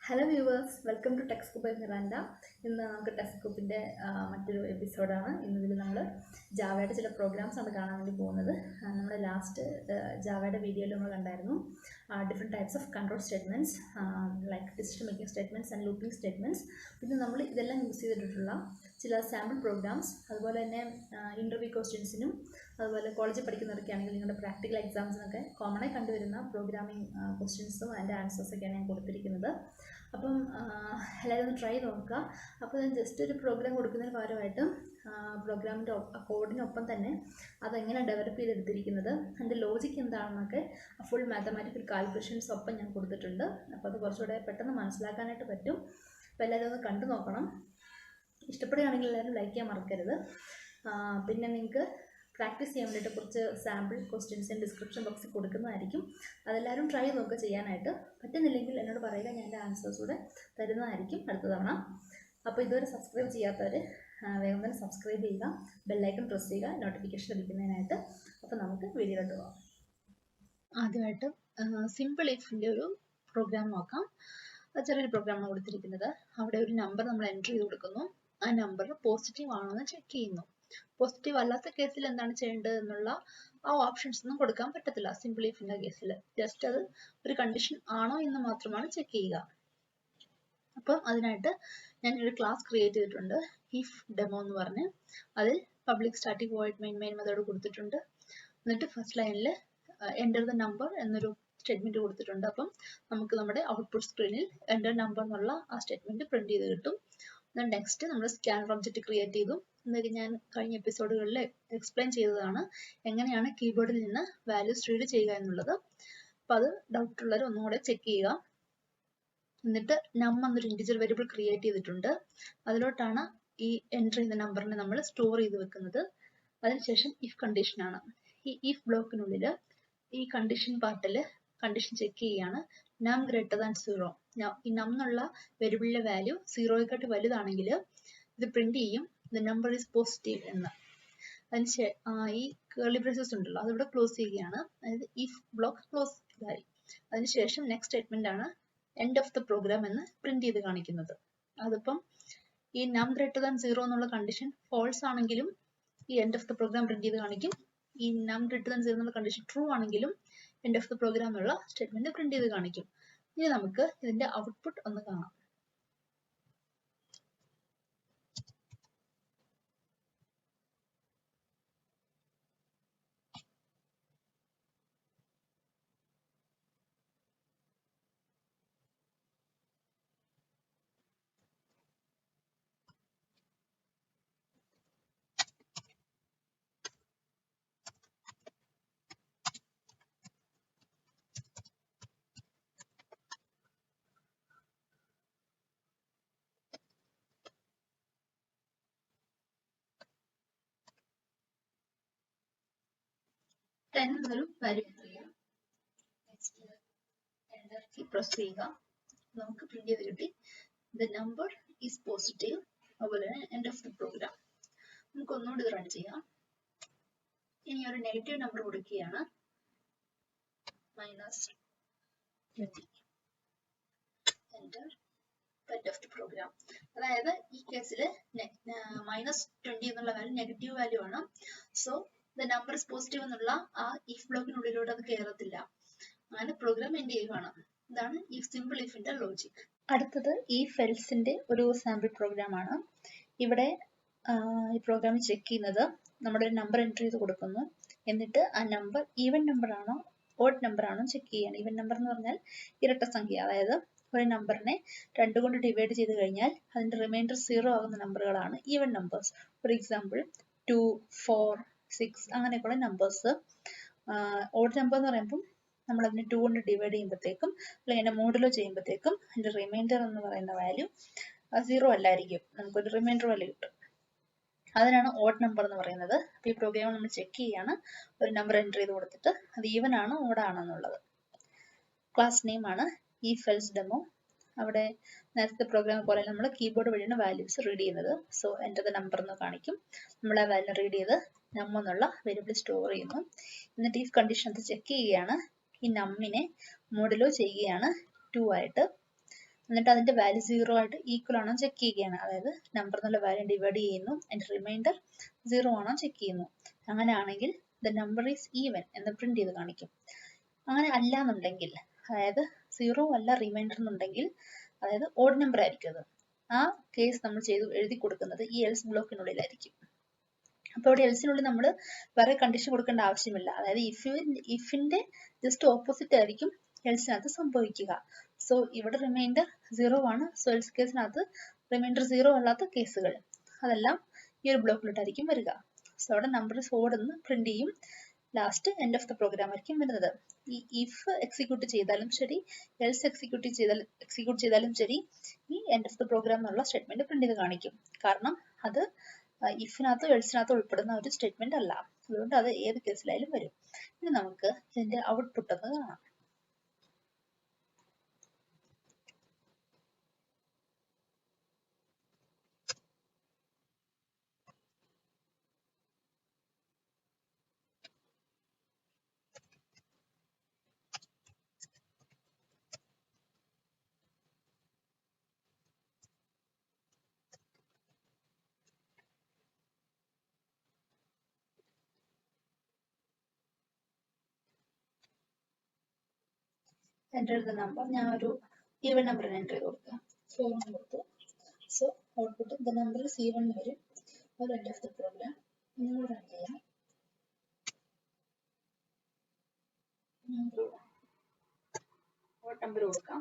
Hello viewers, welcome to text by Miranda. ഇന്ന് നമുക്ക് text ബുക്കിൻ്റെ മറ്റൊരു എപ്പിസോഡാണ്. ഇന്നിതിൽ നമ്മൾ ജാവയുടെ ചില പ്രോഗ്രാംസ് ആണ് കാണാൻ വേണ്ടി പോകുന്നത്. നമ്മുടെ ലാസ്റ്റ് ജാവയുടെ വീഡിയോയിൽ നമ്മൾ കണ്ടായിരുന്നു different types of control statements like decision making statements and looping statements. പിന്നെ നമ്മൾ ഇതെല്ലാം യൂസ് ചെയ്തിട്ടുള്ള ചില സാമ്പിൾ പ്രോഗ്രാംസ്, അതുപോലെ തന്നെ ഇൻ്റർവ്യൂ ക്വസ്റ്റ്യൻസിനും അതുപോലെ കോളേജിൽ പഠിക്കുന്നവരൊക്കെ ആണെങ്കിൽ നിങ്ങളുടെ പ്രാക്ടിക്കൽ എക്സാംസിനൊക്കെ കോമണായി കണ്ടുവരുന്ന പ്രോഗ്രാമിംഗ് ക്വസ്റ്റ്യൻസും അതിൻ്റെ ആൻസേഴ്സൊക്കെയാണ് ഞാൻ കൊടുത്തിരിക്കുന്നത്. അപ്പം എല്ലാവരും ഒന്ന് ട്രൈ നോക്കുക. അപ്പോൾ ഞാൻ ജസ്റ്റ് ഒരു പ്രോഗ്രാം കൊടുക്കുന്നതിന് പകരമായിട്ട് പ്രോഗ്രാമിൻ്റെ കോഡിനൊപ്പം തന്നെ അതെങ്ങനെ ഡെവലപ്പ് ചെയ്തെടുത്തിരിക്കുന്നത്, അതിൻ്റെ ലോജിക്ക് എന്താണെന്നൊക്കെ ഫുൾ മാത്തമാറ്റിക്കൽ കാൽക്കുലേഷൻസ് ഒപ്പം ഞാൻ കൊടുത്തിട്ടുണ്ട്. അപ്പോൾ അത് കുറച്ചുകൂടെ പെട്ടെന്ന് മനസ്സിലാക്കാനായിട്ട് പറ്റും. അപ്പോൾ എല്ലാവരും ഒന്ന് കണ്ടു നോക്കണം. ഇഷ്ടപ്പെടുകയാണെങ്കിൽ എല്ലാവരും ലൈക്ക് ചെയ്യാൻ മറക്കരുത്. പിന്നെ നിങ്ങൾക്ക് പ്രാക്ടീസ് ചെയ്യാൻ വേണ്ടിയിട്ട് കുറച്ച് സാമ്പിൾ ക്വസ്റ്റ്യൻസ് ഡിസ്ക്രിപ്ഷൻ ബോക്സിൽ കൊടുക്കുന്നതായിരിക്കും. അതെല്ലാവരും ട്രൈ നോക്കുക ചെയ്യാനായിട്ട്. പറ്റുന്നില്ലെങ്കിൽ എന്നോട് പറയുക, ഞാൻ എൻ്റെ ആൻസേഴ്സ് കൂടെ തരുന്നതായിരിക്കും അടുത്ത തവണ. അപ്പോൾ ഇതുവരെ സബ്സ്ക്രൈബ് ചെയ്യാത്തവർ വേഗം തന്നെ സബ്സ്ക്രൈബ് ചെയ്യുക, ബെല്ലൈക്കൺ പ്രസ് ചെയ്യുക നോട്ടിഫിക്കേഷൻ ലഭിക്കുന്നതിനായിട്ട്. അപ്പോൾ നമുക്ക് വീഡിയോയിലോട്ട് പോകാം. ആദ്യമായിട്ട് സിമ്പിൾ ഇഫിൻ്റെ ഒരു പ്രോഗ്രാം നോക്കാം. ചെറിയൊരു പ്രോഗ്രാമാണ് കൊടുത്തിരിക്കുന്നത്. അവിടെ ഒരു നമ്പർ നമ്മൾ എൻട്രി ചെയ്ത് കൊടുക്കുന്നു. ആ നമ്പർ പോസിറ്റീവ് ആണോ എന്ന് ചെക്ക് ചെയ്യുന്നു. പോസിറ്റീവ് അല്ലാത്ത കേസിൽ എന്താണ് ചെയ്യേണ്ടത് എന്നുള്ള ആ ഓപ്ഷൻസ് ഒന്നും കൊടുക്കാൻ പറ്റത്തില്ല സിമ്പിൾ ഇഫിൻ്റെ കേസിൽ. ജസ്റ്റ് അത് ഒരു കണ്ടീഷൻ ആണോ എന്ന് മാത്രമാണ് ചെക്ക് ചെയ്യുക. അപ്പം അതിനായിട്ട് ഞാൻ ഒരു ക്ലാസ് ക്രിയേറ്റ് ചെയ്തിട്ടുണ്ട്, ഇഫ് ഡെമോ എന്ന് പറഞ്ഞ്. അതിൽ public static void main method കൊടുത്തിട്ടുണ്ട്. എന്നിട്ട് ഫസ്റ്റ് ലൈനിൽ എൻ്റർ ദ നമ്പർ എന്നൊരു സ്റ്റേറ്റ്മെന്റ് കൊടുത്തിട്ടുണ്ട്. അപ്പം നമുക്ക് നമ്മുടെ ഔട്ട്പുട്ട് സ്ക്രീനിൽ എൻ്റർ നമ്പർ എന്നുള്ള ആ സ്റ്റേറ്റ്മെന്റ് പ്രിന്റ് ചെയ്ത് കിട്ടും. നെക്സ്റ്റ് നമ്മൾ സ്കാനർ ഒബ്ജക്റ്റ് ക്രിയേറ്റ് ചെയ്തു. എന്നൊക്കെ ഞാൻ കഴിഞ്ഞ എപ്പിസോഡുകളിൽ എക്സ്പ്ലെയിൻ ചെയ്തതാണ് എങ്ങനെയാണ് കീബോർഡിൽ നിന്ന് വാല്യൂസ് റീഡ് ചെയ്യുക എന്നുള്ളത്. അപ്പോൾ അത് ഡൗട്ട് ഉള്ളവർ ഒന്നും കൂടെ ചെക്ക് ചെയ്യുക. എന്നിട്ട് നം എന്നൊരു ഇൻറ്റിജർ വേരിയബിൾ ക്രിയേറ്റ് ചെയ്തിട്ടുണ്ട്. അതിലോട്ടാണ് ഈ എൻ്റർ ചെയ്യുന്ന നമ്പറിനെ നമ്മൾ സ്റ്റോർ ചെയ്ത് വെക്കുന്നത്. അതിനുശേഷം ഇഫ് കണ്ടീഷനാണ്. ഈ ഇഫ് ബ്ലോക്കിനുള്ളിൽ ഈ കണ്ടീഷൻ പാർട്ടിൽ കണ്ടീഷൻ ചെക്ക് ചെയ്യുകയാണ്. നം ഗ്രേറ്റർ ദാൻ 0. ഈ നം എന്നുള്ള വേരിയബിളിലെ വാല്യൂ 0യെക്കാട്ട് വലുതാണെങ്കിൽ ഇത് പ്രിന്റ് ചെയ്യും ദ നമ്പർ ഈസ് പോസിറ്റീവ് എന്ന്. ഈ കേർലി ബ്രേസസ് ഉണ്ടല്ലോ, അതിവിടെ ക്ലോസ് ചെയ്യുകയാണ്. അതായത് ഇഫ് ബ്ലോക്ക് ക്ലോസ് ആയി. അതിനുശേഷം നെക്സ്റ്റ് സ്റ്റേറ്റ്മെന്റ് ആണ് എൻഡ് ഓഫ് ദ പ്രോഗ്രാം എന്ന് പ്രിന്റ് ചെയ്ത് കാണിക്കുന്നത്. അതിപ്പം ഈ നം ഗ്രേറ്റർ ദാൻ 0 എന്നുള്ള കണ്ടീഷൻ ഫോൾസ് ആണെങ്കിലും ഈ end of the program print ചെയ്ത് കാണിക്കും. ഈ നം ഗ്രേറ്റർ ദാൻ 0 എന്നുള്ള കണ്ടീഷൻ ട്രൂ ആണെങ്കിലും എൻഡ് ഓഫ് ദ പ്രോഗ്രാം ഉള്ള സ്റ്റേറ്റ്മെന്റ് പ്രിന്റ് ചെയ്ത് കാണിക്കും. ഇനി നമുക്ക് ഇതിന്റെ ഔട്ട്പുട്ട് ഒന്ന് കാണാം. എന്നൊരു വാല്യൂ ചെയ്യാം. നെക്സ്റ്റ് എൻ്റർ കീ പ്രസ് ചെയ്യുക. നമുക്ക് പ്രിന്റ് ചെയ്ത് കിട്ടി ദ നമ്പർ ഈസ് പോസിറ്റീവ്. അതുപോലെ തന്നെ എൻഡ് ഓഫ് ദ പ്രോഗ്രാം. നമുക്ക് ഒന്നുകൂടി ഇത് റൺ ചെയ്യാം. ഇനി ഒരു നെഗറ്റീവ് നമ്പർ കൊടുക്കുകയാണ്, -20. Enter end of the program. അതായത് ഈ കേസിൽ -20 എന്നുള്ള വാല്യൂ നെഗറ്റീവ് വാല്യൂ ആണ്. So the number is positive എന്നുള്ള ആ ഇഫ് ബ്ലോക്കിനുള്ളിലൂടെ അത് കയറത്തില്ല. അങ്ങനെ പ്രോഗ്രാം എൻഡ് ചെയ്യുകയാണ്. ഇതാണ് ഈ സിമ്പിൾ ഇഫിന്റെ ലോജിക്. അടുത്തത് ഇഫ് എൽസിന്റെ ഒരു സാമ്പിൾ പ്രോഗ്രാം ആണ്. ഇവിടെ ഈ പ്രോഗ്രാം ചെക്ക് ചെയ്യുന്നത് നമ്മുടെ ഒരു നമ്പർ എൻട്രി ചെയ്ത് കൊടുക്കുന്നു. എന്നിട്ട് ആ നമ്പർ ഈവൻ നമ്പർ ആണോ ഓഡ് നമ്പർ ആണോ ചെക്ക് ചെയ്യണം. ഈവൻ നമ്പർ എന്ന് പറഞ്ഞാൽ ഇരട്ട സംഖ്യ. അതായത് ഒരു നമ്പറിനെ 2 കൊണ്ട് ഡിവൈഡ് ചെയ്ത് കഴിഞ്ഞാൽ അതിന്റെ റിമൈൻഡർ 0 ആകുന്ന നമ്പറുകളാണ് ഈവൻ നമ്പേഴ്സ്. ഫോർ എക്സാമ്പിൾ 2, 4, 6 അങ്ങനെയൊക്കെയുള്ള നമ്പേഴ്സ്. ഓഡ് നമ്പർ എന്ന് പറയുമ്പോൾ നമ്മൾ അതിനെ 2 കൊണ്ട് ഡിവൈഡ് ചെയ്യുമ്പോഴത്തേക്കും അല്ലെങ്കിൽ അതിന്റെ മോഡുലോ ചെയ്യുമ്പോഴത്തേക്കും അതിന്റെ റിമൈൻഡർ എന്ന് പറയുന്ന വാല്യൂ 0 അല്ലായിരിക്കും. നമുക്കൊരു റിമൈൻഡർ വാല്യൂ കിട്ടും. അതിനാണ് ഓഡ് നമ്പർ എന്ന് പറയുന്നത്. അപ്പോൾ ഈ പ്രോഗ്രാം നമ്മൾ ചെക്ക് ചെയ്യാണ്. ഒരു നമ്പർ എൻ്റർ ചെയ്ത് കൊടുത്തിട്ട് അത് ഈവൻ ആണോ ഓഡ് ആണോ എന്നുള്ളത്. ക്ലാസ് നെയിം ആണ് ഇഫ് എൽസ് ഡെമോ. അവിടെ നേരത്തെ പ്രോഗ്രാം പോലെ നമ്മൾ കീബോർഡ് വഴിയാണ് വാല്യൂസ് റീഡ് ചെയ്യുന്നത്. സോ എൻ്റർ ദ നമ്പർ എന്ന് കാണിക്കും. നമ്മൾ ആ വാല്യൂ റീഡ് ചെയ്ത് നം എന്നുള്ള വേരിയബിൾ സ്റ്റോർ ചെയ്യുന്നു. എന്നിട്ട് ഈ കണ്ടീഷൻ അത് ചെക്ക് ചെയ്യുകയാണ്. ഈ നമ്മിനെ മോഡുലോ ചെയ്യുകയാണ് 2 ആയിട്ട്. എന്നിട്ട് അതിന്റെ വാല്യൂ 0 ആയിട്ട് ഈക്വൽ ആണോ ചെക്ക് ചെയ്യുകയാണ്. അതായത് നമ്പർ എന്നുള്ള വാല്യൂ ഡിവൈഡ് ചെയ്യുന്നു, അതിന്റെ റിമൈൻഡർ 0 ആണോ ചെക്ക് ചെയ്യുന്നു. അങ്ങനെയാണെങ്കിൽ ദ നമ്പർ ഈസ് ഈവൻ എന്ന് പ്രിന്റ് ചെയ്ത് കാണിക്കും. അങ്ങനെ അല്ല എന്നുണ്ടെങ്കിൽ, അതായത് 0 അല്ല റിമൈൻഡർ എന്നുണ്ടെങ്കിൽ, അതായത് ഓഡ് നമ്പർ ആയിരിക്കും അത്. ആ കേസ് നമ്മൾ എഴുതി കൊടുക്കുന്നത് ഈ എൽസ് ബ്ലോക്കിനുള്ളിലായിരിക്കും. അപ്പോൾ ഇവിടെ എൽസിനുള്ളിൽ നമ്മൾ വേറെ കണ്ടീഷൻ കൊടുക്കേണ്ട ആവശ്യമില്ല. അതായത് ഇഫിന്റെ ജസ്റ്റ് ഓപ്പോസിറ്റ് ആയിരിക്കും എൽസിനകത്ത് സംഭവിക്കുക. സോ ഇവിടെ റിമൈൻഡർ 0 ആണ്. സോ എൽസ് കേസിനകത്ത് റിമൈൻഡർ 0 അല്ലാത്ത കേസുകൾ അതെല്ലാം ഈ ഒരു ബ്ലോക്കിലോട്ടായിരിക്കും വരിക. സോ അവിടെ നമ്പർ ഓഡ് എന്ന് പ്രിന്റ് ചെയ്യും. Last end of the program ആയിരിക്കും വരുന്നത്. ഈ ഇഫ് എക്സിക്യൂട്ട് ചെയ്താലും ശരി, എൽസ് എക്സിക്യൂട്ട് ചെയ്താലും ശരി, ഈ എൻഡ് ഓഫ് ദ പ്രോഗ്രാം എന്നുള്ള സ്റ്റേറ്റ്മെന്റ് പ്രിന്റ് ചെയ്ത് കാണിക്കും. കാരണം അത് ഇഫിനകത്തോ എൽസിനകത്തോ ഉൾപ്പെടുന്ന ഒരു സ്റ്റേറ്റ്മെന്റ് അല്ല. അതുകൊണ്ട് അത് ഏത് കേസിലായാലും വരും. ഇനി നമുക്ക് ഇതിന്റെ ഔട്ട്പുട്ട് ഒന്ന് കാണാം. എൻ്റർ ചെയ്ത നമ്പർ ഞാൻ ഒരു ഈവൻ നമ്പർ എൻ്റർ ചെയ്ത് കൊടുക്കുക. 4 കൊടുത്തു. So output the number is even എന്ന് വരും. ഒരു എൻഡ് ഓഫ് ദ പ്രോഗ്രാം നിങ്ങൾ റൺ ചെയ്യാം. ഓഡ് നമ്പർ കൊടുക്കാം.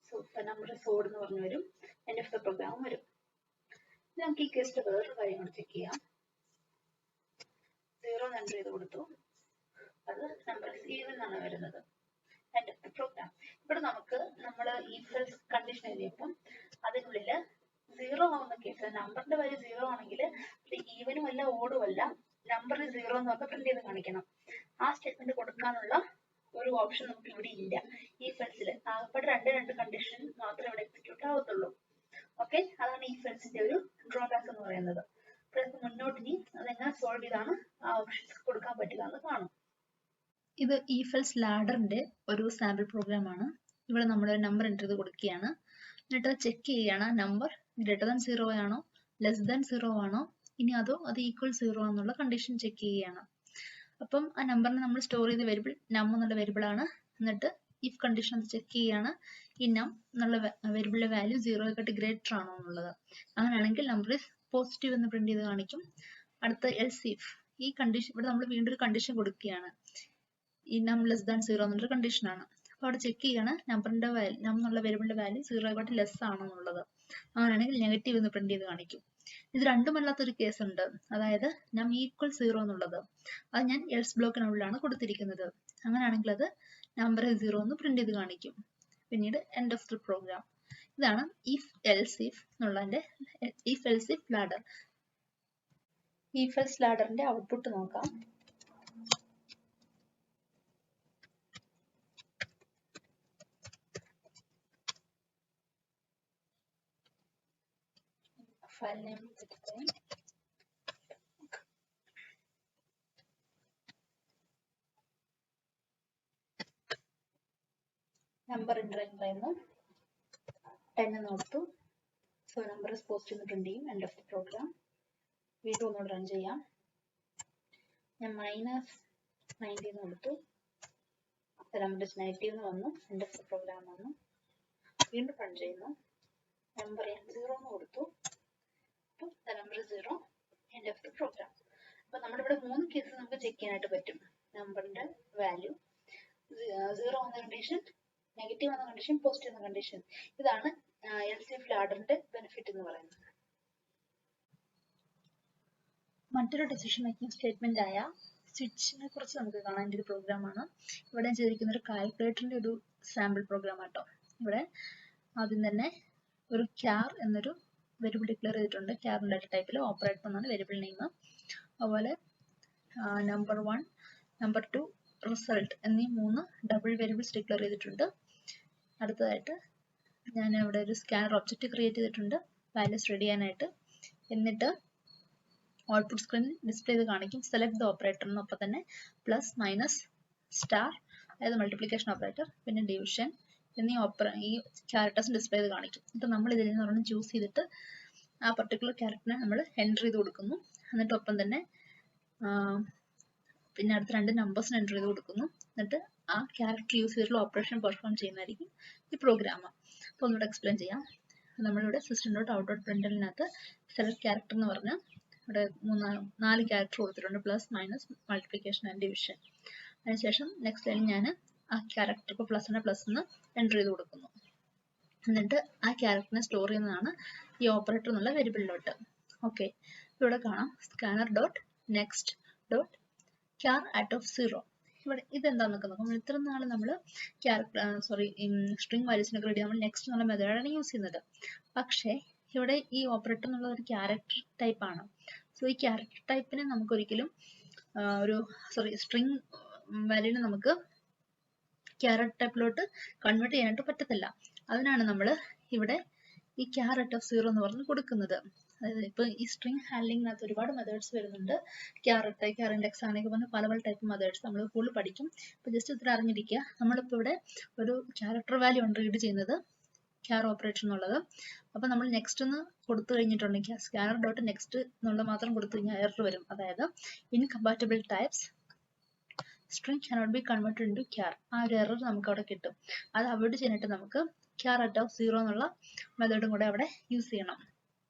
So the number is odd എന്ന് പറഞ്ഞു വരും. എൻഡ് ഓഫ് ദ പ്രോഗ്രാം വരും. നമുക്ക് ഈ കേസിൽ വേറൊരു കാര്യം കൂടി ചെക്ക് ചെയ്യാം. 0 എൻ്റർ ചെയ്ത് കൊടുത്തു. അത് നമ്പർ ഈസ് ഈവൻ എന്നാണ് വരുന്നത്. End of the program. ഇവിടെ നമുക്ക് നമ്മൾ ഇഫ് എൽസ് കണ്ടീഷൻ എഴുതിയപ്പം അതിനുള്ളിൽ 0 ആവുന്ന കേസ്, നമ്പറിന്റെ വാല്യൂ 0 ആണെങ്കിൽ ഈവനും അല്ല ഓടും അല്ല, നമ്പർ 0 എന്ന് പറഞ്ഞാൽ പ്രിന്റ് ചെയ്ത് കാണിക്കണം. ആ സ്റ്റേറ്റ്മെന്റ് കൊടുക്കാനുള്ള ഒരു ഓപ്ഷൻ നമുക്ക് ഇവിടെ ഇല്ല. ഇഫ് എൽസിൽ ആകെപ്പാട് രണ്ട് കണ്ടീഷൻ മാത്രമേ ഇവിടെ എക്സിക്യൂട്ട് ആവത്തുള്ളൂ. ഓക്കെ, അതാണ് ഇഫ് എൽസിന്റെ ഒരു ഡ്രോബാക്ക് എന്ന് പറയുന്നത്. അപ്പോൾ മുന്നോട്ട് ഇനി അതെങ്ങനെ സോൾവ് ചെയ്താണ് ആ ഓപ്ഷൻസ് കൊടുക്കാൻ പറ്റുക എന്ന് കാണും. ഇത് ഇഫ് എൽസ് ലാഡറിന്റെ ഒരു സാമ്പിൾ പ്രോഗ്രാം ആണ്. ഇവിടെ നമ്മൾ ഒരു നമ്പർ എൻ്റർ ചെയ്ത് കൊടുക്കുകയാണ്. എന്നിട്ട് ചെക്ക് ചെയ്യുകയാണ് നമ്പർ ഗ്രേറ്റർ ദാൻ 0 ആണോ ലെസ് ദാൻ 0 ആണോ, ഇനി അതോ അത് ഈക്വൽ 0 ആണെന്നുള്ള കണ്ടീഷൻ ചെക്ക് ചെയ്യുകയാണ്. അപ്പം ആ നമ്പറിനെ നമ്മൾ സ്റ്റോർ ചെയ്ത വേരിയബിൾ നം എന്നുള്ള വേരിയബിൾ ആണ്. എന്നിട്ട് ഇഫ് കണ്ടീഷൻ അത് ചെക്ക് ചെയ്യാണ് ഈ നം എന്നുള്ള വേരിയബിളിലെ വാല്യൂ 0 ഗ്രേറ്റർ ആണോ എന്നുള്ളത്. അങ്ങനെയാണെങ്കിൽ നമ്പർ പോസിറ്റീവ് എന്ന് പ്രിന്റ് ചെയ്ത് കാണിക്കും. അടുത്ത എൽസ് ഇഫ്, ഈ കണ്ടീഷൻ ഇവിടെ നമ്മൾ വീണ്ടും ഒരു കണ്ടീഷൻ കൊടുക്കുകയാണ്. ഈ നം ലെസ് ദാൻ 0 എന്നുള്ളൊരു കണ്ടീഷനാണ്. അപ്പോൾ അവിടെ ചെക്ക് ചെയ്യാണ് നമ്പറിന്റെ വാല്യൂ, നം എന്നുള്ള വേരിയബിളിന്റെ വാല്യൂ 0 ലെസ് ആണോ എന്നുള്ളത്. അങ്ങനെയാണെങ്കിൽ നെഗറ്റീവ് എന്ന് പ്രിന്റ് ചെയ്ത് കാണിക്കും. ഇത് രണ്ടുമല്ലാത്തൊരു കേസ് ഉണ്ട്. അതായത് നം ഈക്വൽ 0 എന്നുള്ളത്, അത് ഞാൻ എൽസ് ബ്ലോക്കിനുള്ളിലാണ് കൊടുത്തിരിക്കുന്നത്. അങ്ങനെയാണെങ്കിൽ അത് നമ്പർ 0 എന്ന് പ്രിന്റ് ചെയ്ത് കാണിക്കും. പിന്നീട് എൻഡ് ഓഫ് ദി പ്രോഗ്രാം. ഇതാണ് ഇഫ് എൽസ് ഇഫ് എന്നുള്ളതിന്റെ if else if ladder. If else ലാഡറിന്റെ ഔട്ട്പുട്ട് നോക്കാം. ഫയൽ നെയിം നമ്പർ എൻ്റർ ചെയ്യുന്നു. 10 എന്ന് കൊടുത്തു. സോ നമ്പർ ഇസ് പോസിറ്റീവ് എന്ന് പ്രിന്റ് ചെയ്യും. End of the program. വീണ്ടും ഒന്നുകൂടെ റൺ ചെയ്യാം. ഞാൻ -90 എന്ന് കൊടുത്തു. നമ്പർ ഇസ് നെഗറ്റീവ് എന്ന് വന്നു. എൻഡ് ഓഫ് ദി പ്രോഗ്രാം വന്നു. വീണ്ടും റൺ ചെയ്യുന്നു. നമ്പർ 0 എന്ന് കൊടുത്തു. Number 0, end of the program. അപ്പൊ നമ്മുടെ ഇവിടെ 3 കേസ് നമുക്ക് ചെക്ക് ചെയ്യാനായിട്ട് പറ്റും. നമ്പറിന്റെ വാല്യൂ 0 എന്ന കണ്ടീഷൻ, നെഗറ്റീവ് എന്ന കണ്ടീഷൻ, പോസിറ്റീവ് എന്ന കണ്ടീഷൻ. ഇതാണ് എൽസ് ഇഫ് ലാഡറിന്റെ ബെനിഫിറ്റ് എന്ന് പറയുന്നത്. മറ്റൊരു ഡിസിഷൻ മേക്കിംഗ് സ്റ്റേറ്റ്മെന്റ് ആയ സ്വിച്ചിനെ കുറിച്ച് നമുക്ക് കാണാൻ ഒരു പ്രോഗ്രാം ആണ്. ഇവിടെ ചെയ്തിരിക്കുന്ന ഒരു കാൽക്കുലേറ്ററിന്റെ ഒരു സാമ്പിൾ പ്രോഗ്രാം ആട്ടോ. ഇവിടെ ആദ്യം തന്നെ ഒരു ക്യാർ എന്നൊരു വേരിയബിൾ ഡിക്ലെയർ ചെയ്തിട്ടുണ്ട്. ക്യാർ ഡാറ്റ ടൈപ്പിൽ ഓപ്പറേറ്റർ എന്നാണ് വേരിയബിൾ നെയിം. അതുപോലെ നമ്പർ 1, നമ്പർ 2, റിസൾട്ട് എന്നീ 3 ഡബിൾ വേരിയബിൾസ് ഡിക്ലെയർ ചെയ്തിട്ടുണ്ട്. അടുത്തതായിട്ട് ഞാൻ ഇവിടെ ഒരു സ്കാനർ ഒബ്ജക്റ്റ് ക്രിയേറ്റ് ചെയ്തിട്ടുണ്ട് വാല്യൂസ് റെഡി ചെയ്യാനായിട്ട്. എന്നിട്ട് ഔട്ട്പുട്ട് സ്ക്രീനിൽ ഡിസ്പ്ലേ ചെയ്ത് കാണിക്കും സെലക്ട് ദ ഓപ്പറേറ്റർ എന്നൊപ്പം തന്നെ പ്ലസ് മൈനസ് സ്റ്റാർ, അതായത് മൾട്ടിപ്ലിക്കേഷൻ ഓപ്പറേറ്റർ, പിന്നെ ഡിവിഷൻ, എന്നീ ഈ ക്യാരക്ടേഴ്സ് ഡിസ്പ്ലേ ചെയ്ത് കാണിക്കും. അപ്പോൾ നമ്മൾ ഇതിൽ നിന്ന് ഒരെണ്ണം ചൂസ് ചെയ്തിട്ട് ആ പർട്ടിക്കുലർ ക്യാരക്ടറിനെ നമ്മൾ എൻ്റർ ചെയ്ത് കൊടുക്കുന്നു. എന്നിട്ട് ഒപ്പം തന്നെ പിന്നെ അടുത്ത 2 നമ്പേഴ്സിന് എൻ്റർ ചെയ്ത് കൊടുക്കുന്നു. എന്നിട്ട് ആ ക്യാരക്ടർ യൂസ് ചെയ്തിട്ടുള്ള ഓപ്പറേഷൻ പെർഫോം ചെയ്യുന്നതായിരിക്കും ഈ പ്രോഗ്രാം. അപ്പോൾ ഒന്നുകൂടെ എക്സ്പ്ലെയിൻ ചെയ്യാം. നമ്മളിവിടെ system.out.printlnകത്ത് സെലക്ട് ക്യാരക്ടർ എന്ന് പറഞ്ഞ് ഇവിടെ 4 ക്യാരക്ടർ കൊടുത്തിട്ടുണ്ട്, plus minus multiplication and division. അതിനുശേഷം നെക്സ്റ്റ് ലൈനിൽ ഞാൻ ആ ക്യാരക്ടർ ഇപ്പോൾ പ്ലസിനെ പ്ലസ് എന്ന് എൻ്റർ ചെയ്ത് കൊടുക്കുന്നു. എന്നിട്ട് ആ ക്യാരക്ടറിനെ സ്റ്റോർ ചെയ്യുന്നതാണ് ഈ ഓപ്പറേറ്റർ എന്നുള്ള വേരിയബിളിലോട്ട്. ഓക്കെ, ഇവിടെ കാണാം scanner dot next dot ക്യാർ at of 0. ഇവിടെ ഇതെന്താണെന്നൊക്കെ നോക്കാം. ഇത്ര നാൾ നമ്മൾ സ്ട്രിംഗ് വാല്യൂസിനൊക്കെ റെഡി നമ്മൾ നെക്സ്റ്റ് എന്നുള്ള മെത്തേഡാണ് യൂസ് ചെയ്യുന്നത്. പക്ഷേ ഇവിടെ ഈ ഓപ്പറേറ്റർ എന്നുള്ള ഒരു ക്യാരക്ടർ ടൈപ്പ് ആണ്. സോ ഈ ക്യാരക്ടർ ടൈപ്പിനെ നമുക്കൊരിക്കലും സ്ട്രിംഗ് വാല്യൂവിനെ നമുക്ക് ക്യാരക്ടർ ടൈപ്പിലോട്ട് കൺവേർട്ട് ചെയ്യാനായിട്ട് പറ്റത്തില്ല. അതിനാണ് നമ്മൾ ഇവിടെ ഈ ക്യാർ ആറ്റ് ഓഫ് 0 എന്ന് പറഞ്ഞ് കൊടുക്കുന്നത്. അതായത് ഇപ്പോൾ ഈ സ്ട്രിംഗ് ഹാൻഡ്ലിങ്ങിനകത്ത് ഒരുപാട് മെത്തേഡ്സ് വരുന്നുണ്ട്. ക്യാർ ഇൻഡെക്സ് അങ്ങനെയൊക്കെ പറഞ്ഞ് പല ടൈപ്പ് മെത്തേഡ്സ് നമ്മൾ കൂടുതൽ പഠിക്കും. ഇപ്പോൾ ജസ്റ്റ് ഇത്ര അറിഞ്ഞിരിക്കുക. നമ്മളിപ്പോൾ ഇവിടെ ഒരു ക്യാരക്ടർ വാല്യൂ ആണ് റീഡ് ചെയ്യുന്നത്, ക്യാർ ഓപ്പറേറ്റർ എന്നുള്ളത്. അപ്പോൾ നമ്മൾ നെക്സ്റ്റ് എന്ന് കൊടുത്തു കഴിഞ്ഞിട്ടുണ്ടെങ്കിൽ സ്കാനർ ഡോട്ട് നെക്സ്റ്റ് എന്നുള്ളത് മാത്രം കൊടുത്തു കഴിഞ്ഞാൽ എറർ വരും. അതായത് incompatible types string cannot be converted into char. ആ ഒരു എറർ നമുക്ക് അവിടെ കിട്ടും. അത് അവോയ്ഡ് ചെയ്യാനായിട്ട് നമുക്ക് char at of 0 എന്നുള്ള മെത്തേഡും കൂടെ അവിടെ യൂസ് ചെയ്യണം.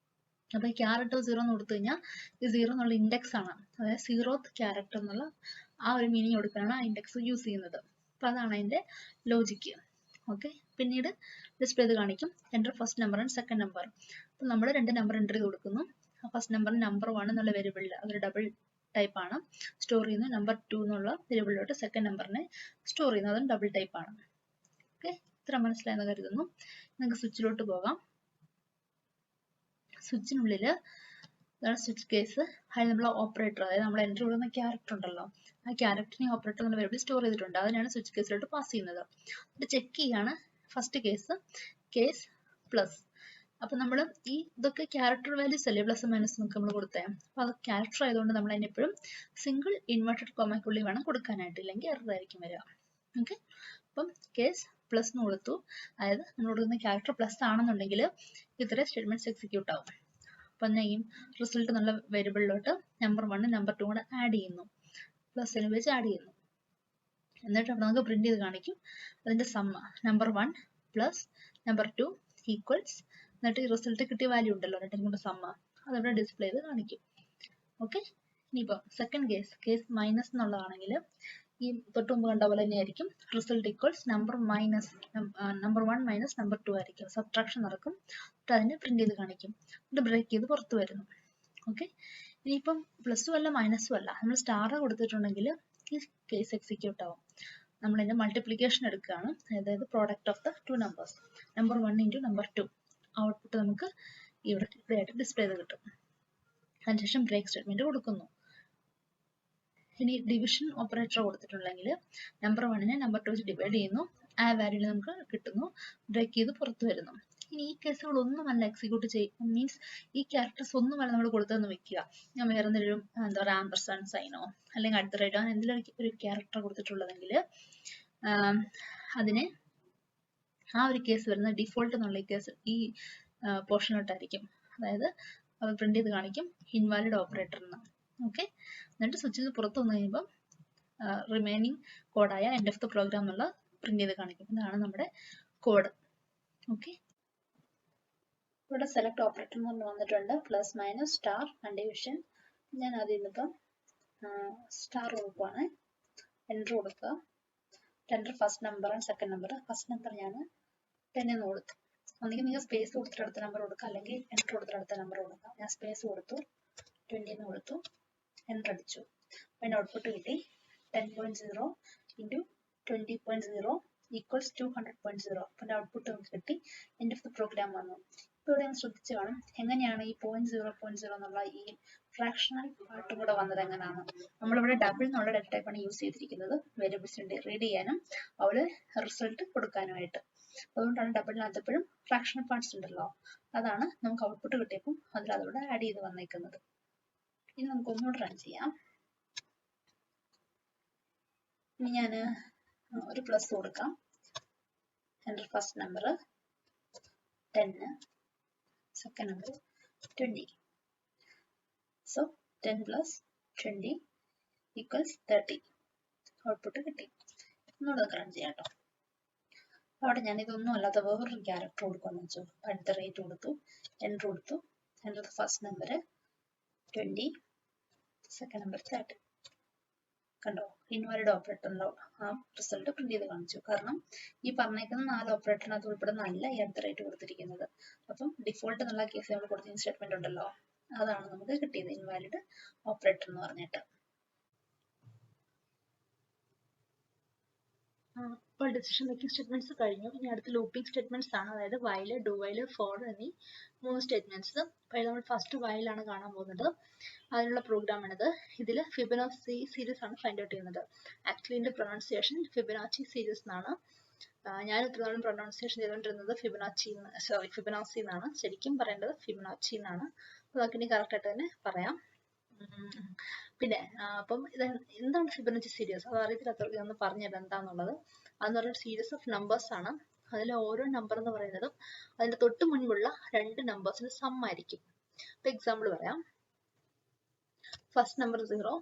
അപ്പോൾ ഈ char at of 0 എന്ന് കൊടുത്തു കഴിഞ്ഞാൽ ഈ 0 എന്നുള്ള ഇൻഡെക്സ് ആണ്, അതായത് 0th ക്യാരക്ടർ എന്നുള്ള ആ ഒരു മീനിങ് കൊടുക്കാനാണ് ആ ഇൻഡെക്സ് യൂസ് ചെയ്യുന്നത്. അപ്പോൾ അതാണ് അതിൻ്റെ ലോജിക്ക്. ഓക്കെ, പിന്നീട് ഡിസ്പ്ലേ ചെയ്ത് കാണിക്കും enter first number and second number. അപ്പോൾ നമ്മൾ 2 നമ്പർ എൻ്റർ ചെയ്ത് കൊടുക്കുന്നു. ഫസ്റ്റ് നമ്പറിന് നമ്പർ 1 എന്നുള്ള വേരിയബിളിൽ അതൊരു ഡബിൾ ടൈപ്പ് ആണ് സ്റ്റോർ ചെയ്യുന്നു. നമ്പർ 2 എന്നുള്ള വേരിയബിളിലോട്ട് സെക്കൻഡ് നമ്പറിനെ സ്റ്റോർ ചെയ്യുന്നു, അതും ഡബിൾ ടൈപ്പ് ആണ്. ഓക്കെ, ഇത്ര മനസ്സിലായെന്ന് കരുതുന്നു. നമുക്ക് സ്വിച്ചിലോട്ട് പോകാം. സ്വിച്ചിനുള്ളിൽ സ്വിച്ച് കേസ്, അതിൽ നമ്മൾ ഓപ്പറേറ്റർ, അതായത് നമ്മൾ എൻ്റർ ചെയ്യുന്ന ക്യാരക്ടർ ഉണ്ടല്ലോ, ആ ക്യാരക്ടറിനെ ഓപ്പറേറ്റർ എന്നുള്ള വേരിയബിൾ സ്റ്റോർ ചെയ്തിട്ടുണ്ട്. അതിനാണ് സ്വിച്ച് കേസിലോട്ട് പാസ് ചെയ്യുന്നത്. ഇത് ചെക്ക് ചെയ്യാണ് ഫസ്റ്റ് കേസ് പ്ലസ്. അപ്പൊ നമ്മൾ ഇതൊക്കെ ക്യാരക്ടർ വാല്യൂസ് അല്ലേ, പ്ലസ് മൈനസ് നമുക്ക് നമ്മൾ കൊടുത്തേ. അപ്പൊ അത് ക്യാരക്ടർ ആയതുകൊണ്ട് നമ്മൾ അതിനെപ്പോഴും സിംഗിൾ ഇൻവെർട്ടഡ് കോമയ്ക്കുള്ളിൽ വേണം കൊടുക്കാനായിട്ട്, ഇല്ലെങ്കിൽ എറർ ആയിരിക്കും വരിക. ഓക്കെ, അപ്പം കേസ് പ്ലസ് എന്ന് കൊടുത്തു. അതായത് നമ്മൾ കൊടുക്കുന്ന ക്യാരക്ടർ പ്ലസ് ആണെന്നുണ്ടെങ്കിൽ ഇത്തരം സ്റ്റേറ്റ്മെന്റ്സ് എക്സിക്യൂട്ട് ആവും. അപ്പൊ നെയിം റിസൾട്ട് എന്നുള്ള വേരിയബിളിലോട്ട് നമ്പർ 1 നമ്പർ 2 കൂടെ ആഡ് ചെയ്യുന്നു, പ്ലസ് വെച്ച് ആഡ് ചെയ്യുന്നു. എന്നിട്ട് അവിടെ നമുക്ക് പ്രിന്റ് ചെയ്ത് കാണിക്കും അതിന്റെ സമ്മ നമ്പർ 1 പ്ലസ് നമ്പർ 2 ഈക്വൽസ്, എന്നിട്ട് ഈ റിസൾട്ട് കിട്ടിയ വാല്യൂ ഉണ്ടല്ലോ രണ്ടും കൂടെ സമ്മ, അതവിടെ ഡിസ്പ്ലേ ചെയ്ത് കാണിക്കും. ഓക്കെ, ഇനിയിപ്പോൾ സെക്കൻഡ് കേസ് മൈനസ് എന്നുള്ളതാണെങ്കിൽ ഈ തൊട്ട് മുമ്പ് കണ്ട പോലെ തന്നെ ആയിരിക്കും. Result equals number 1 minus number 2 ആയിരിക്കും. സബ്ട്രാക്ഷൻ നടക്കും, എന്നിട്ട് അതിനെ പ്രിന്റ് ചെയ്ത് കാണിക്കും. എന്നിട്ട് ബ്രേക്ക് ചെയ്ത് പുറത്ത് വരുന്നു. ഓക്കെ, ഇനിയിപ്പം പ്ലസും അല്ല മൈനസും അല്ല, നമ്മൾ സ്റ്റാർ കൊടുത്തിട്ടുണ്ടെങ്കിൽ ഈ കേസ് എക്സിക്യൂട്ട് ആവും. നമ്മൾ അതിന്റെ മൾട്ടിപ്ലിക്കേഷൻ എടുക്കുകയാണ്, അതായത് product of the 2 numbers, number 1 into number 2. Output നമുക്ക് ഇവിടെ ആയിട്ട് ഡിസ്പ്ലേ ചെയ്ത് കിട്ടും. അതിനുശേഷം ബ്രേക്ക് സ്റ്റേറ്റ്മെന്റ് കൊടുക്കുന്നു. ഇനി ഡിവിഷൻ ഓപ്പറേറ്റർ കൊടുത്തിട്ടുണ്ടെങ്കിൽ നമ്പർ 1നെ നമ്പർ 2 വെച്ച് ഡിവൈഡ് ചെയ്യുന്നു, ആ വാല്യൂവിൽ നമുക്ക് കിട്ടുന്നു, ബ്രേക്ക് ചെയ്ത് പുറത്ത് വരുന്നു. ഇനി ഈ കേസുകളൊന്നും അല്ല എക്സിക്യൂട്ട് ചെയ്യും, മീൻസ് ഈ ക്യാരക്ടേഴ്സ് ഒന്നും അല്ല നമ്മൾ കൊടുത്തതെന്ന് വെക്കുക. ഞാൻ വേറെ എന്തെങ്കിലും എന്താ പറയുക ആംപർസാൻഡ് സൈനോ അല്ലെങ്കിൽ അടുത്ത റൈറ്റോ അങ്ങനെ എന്തെങ്കിലും ഒരു ക്യാരക്ടർ കൊടുത്തിട്ടുള്ളതെങ്കിൽ അതിനെ ആ ഒരു കേസ് വരുന്ന ഡിഫോൾട്ട് എന്നുള്ള ഈ കേസ് ഈ പോർഷനിലോട്ടായിരിക്കും. അതായത് അത് പ്രിന്റ് ചെയ്ത് കാണിക്കും ഇൻവാലിഡ് ഓപ്പറേറ്റർ എന്ന്. ഓക്കെ, എന്നിട്ട് സ്വിച്ചിൽ നിന്ന് പുറത്ത് വന്നു കഴിയുമ്പോൾ റിമൈനിങ് കോഡായ എൻഡ് ഓഫ് ദ പ്രോഗ്രാം എന്നുള്ള പ്രിന്റ് ചെയ്ത് കാണിക്കും. ഇതാണ് നമ്മുടെ കോഡ്. ഓക്കെ, ഇവിടെ സെലക്ട് ഓപ്പറേറ്റർ എന്ന് പറഞ്ഞ് വന്നിട്ടുണ്ട്, plus minus star and division. ഞാൻ ആദ്യം ഇന്നിപ്പം സ്റ്റാർ കൊടുക്കുവാണ്, എൻ്റർ കൊടുക്കുക. Enter first number and second number. First number ഞാൻ 10 എന്ന് കൊടുത്തു. ഒന്നെങ്കിൽ നിങ്ങൾ സ്പേസ് കൊടുത്തിട്ട് അടുത്ത നമ്പർ കൊടുക്കുക, അല്ലെങ്കിൽ എൻ്റർ കൊടുത്തിട്ട് അടുത്ത നമ്പർ കൊടുക്കുക. ഞാൻ സ്പേസ് കൊടുത്തു, 20 എന്ന് കൊടുത്തു, എൻ്റർ അടിച്ചു. അതിൻ്റെ ഔട്ട്പുട്ട് കിട്ടി 10.0 ഇൻറ്റു 20.0 ഈക്വൽസ് 200.0. അപ്പോൾ ഔട്ട്പുട്ട് നമുക്ക് കിട്ടി. എൻഡ് ഓഫ് ദ പ്രോഗ്രാം വന്നു. ഇപ്പോൾ ഇവിടെ ശ്രദ്ധിച്ച് കാണും എങ്ങനെയാണ് ഈ 0.0 എന്നുള്ള ഈ ഫ്രാക്ഷണൽ പാർട്ടും കൂടെ വന്നത് എങ്ങനെയാണ്. നമ്മളിവിടെ ഡബിൾ എന്നുള്ള ഡേറ്റ ടൈപ്പാണ് യൂസ് ചെയ്തിരിക്കുന്നത്, വേരിയബിൾസിൻ്റെ റീഡ് ചെയ്യാനും അവിടെ റിസൾട്ട് കൊടുക്കാനുമായിട്ട്. അതുകൊണ്ടാണ് ഡബിളിനകത്തപ്പോഴും ഫ്രാക്ഷണൽ പാർട്സ് ഉണ്ടല്ലോ, അതാണ് നമുക്ക് ഔട്ട്പുട്ട് കിട്ടിയപ്പോൾ അതിലൂടെ ആഡ് ചെയ്ത് വന്നേക്കുന്നത്. ഇനി നമുക്ക് ഒന്നുകൂടെ റൺ ചെയ്യാം. ഇനി ഞാൻ ഒരു പ്ലസ് കൊടുക്കാം. enter first number 10, second number 20. So 10 plus 20 equals 30. Output കിട്ടി. ഒന്നുകൂടെ റൺ ചെയ്യാം കേട്ടോ. അവിടെ ഞാൻ ഇതൊന്നും അല്ലാത്ത വേറൊരു ക്യാരക്ടർ കൊടുക്കാന്ന് വെച്ചു. അറ്റ് ദ റേറ്റ് കൊടുത്തു, എൻ്റർ കൊടുത്തു, enter first number 20, second number 30. കണ്ടോ, ഇൻവാലിഡ് ഓപ്പറേറ്ററിൻ്റെ ആ റിസൾട്ട് പ്രിന്റ് ചെയ്ത് കാണിച്ചു. കാരണം ഈ പറഞ്ഞേക്കുന്ന 4 ഓപ്പറേറ്ററിനകത്ത് ഉൾപ്പെടുന്നതല്ല ഈ അറ്റ് ദ റേറ്റ് കൊടുത്തിരിക്കുന്നത്. അപ്പം ഡിഫോൾട്ട് എന്നുള്ള കേസ് നമ്മൾ കൊടുത്തിരിക്കുന്ന സ്റ്റേറ്റ്മെന്റ് ഉണ്ടല്ലോ, അതാണ് നമുക്ക് കിട്ടിയത് ഇൻവാലിഡ് ഓപ്പറേറ്റർ എന്ന് പറഞ്ഞിട്ട്. ഇപ്പോൾ ഡിസിഷൻ മേക്കിംഗ് സ്റ്റേറ്റ്മെന്റ്സ് കഴിഞ്ഞു. ഇനി അടുത്ത ലൂപ്പിംഗ് സ്റ്റേറ്റ്മെന്റ്സ് ആണ്. അതായത് വൈൽ, ഡു വൈൽ, ഫോർ എന്നീ 3 സ്റ്റേറ്റ്മെന്റ്സ്. അപ്പോൾ നമ്മൾ ഫസ്റ്റ് വൈലാണ് കാണാൻ പോകുന്നത്. അതിനുള്ള പ്രോഗ്രാം ആണിത്. ഇതിൽ ഫിബൊനാച്ചി സീരീസ് ആണ് ഫൈൻഡ് ഔട്ട് ചെയ്യുന്നത്. ആക്ച്വലി ഇതിന്റെ പ്രൊനൗൺസിയേഷൻ ഫിബൊനാച്ചി സീരീസ് എന്നാണ്. ഞാൻ ഇത്രനാളും പ്രൊനൗൺസിയേഷൻ ചെയ്തുകൊണ്ടിരുന്നത് ഫിബൊനാച്ചി എന്നാണ്. ശരിക്കും പറയേണ്ടത് ഫിബൊനാച്ചി എന്നാണ്. അപ്പോൾ നമുക്കിനി കറക്റ്റ് ആയിട്ട് തന്നെ പറയാം. പിന്നെ അപ്പം ഇത് എന്താണ് ഫിബൊനാച്ചി സീരീസ്, അത് അറിയത്തില്ലാത്തവർക്ക് ഒന്ന് പറഞ്ഞുതരാം എന്താണെന്നുള്ളത്. അതെന്ന് പറയുന്നത് സീരീസ് ഓഫ് നമ്പേഴ്സ് ആണ്. അതിൽ ഓരോ നമ്പർ എന്ന് പറയുന്നതും അതിന്റെ തൊട്ട് മുൻപുള്ള 2 നമ്പേഴ്സിന്റെ സം ആയിരിക്കും. ഇപ്പൊ എക്സാമ്പിൾ പറയാം. ഫസ്റ്റ് നമ്പർ 0,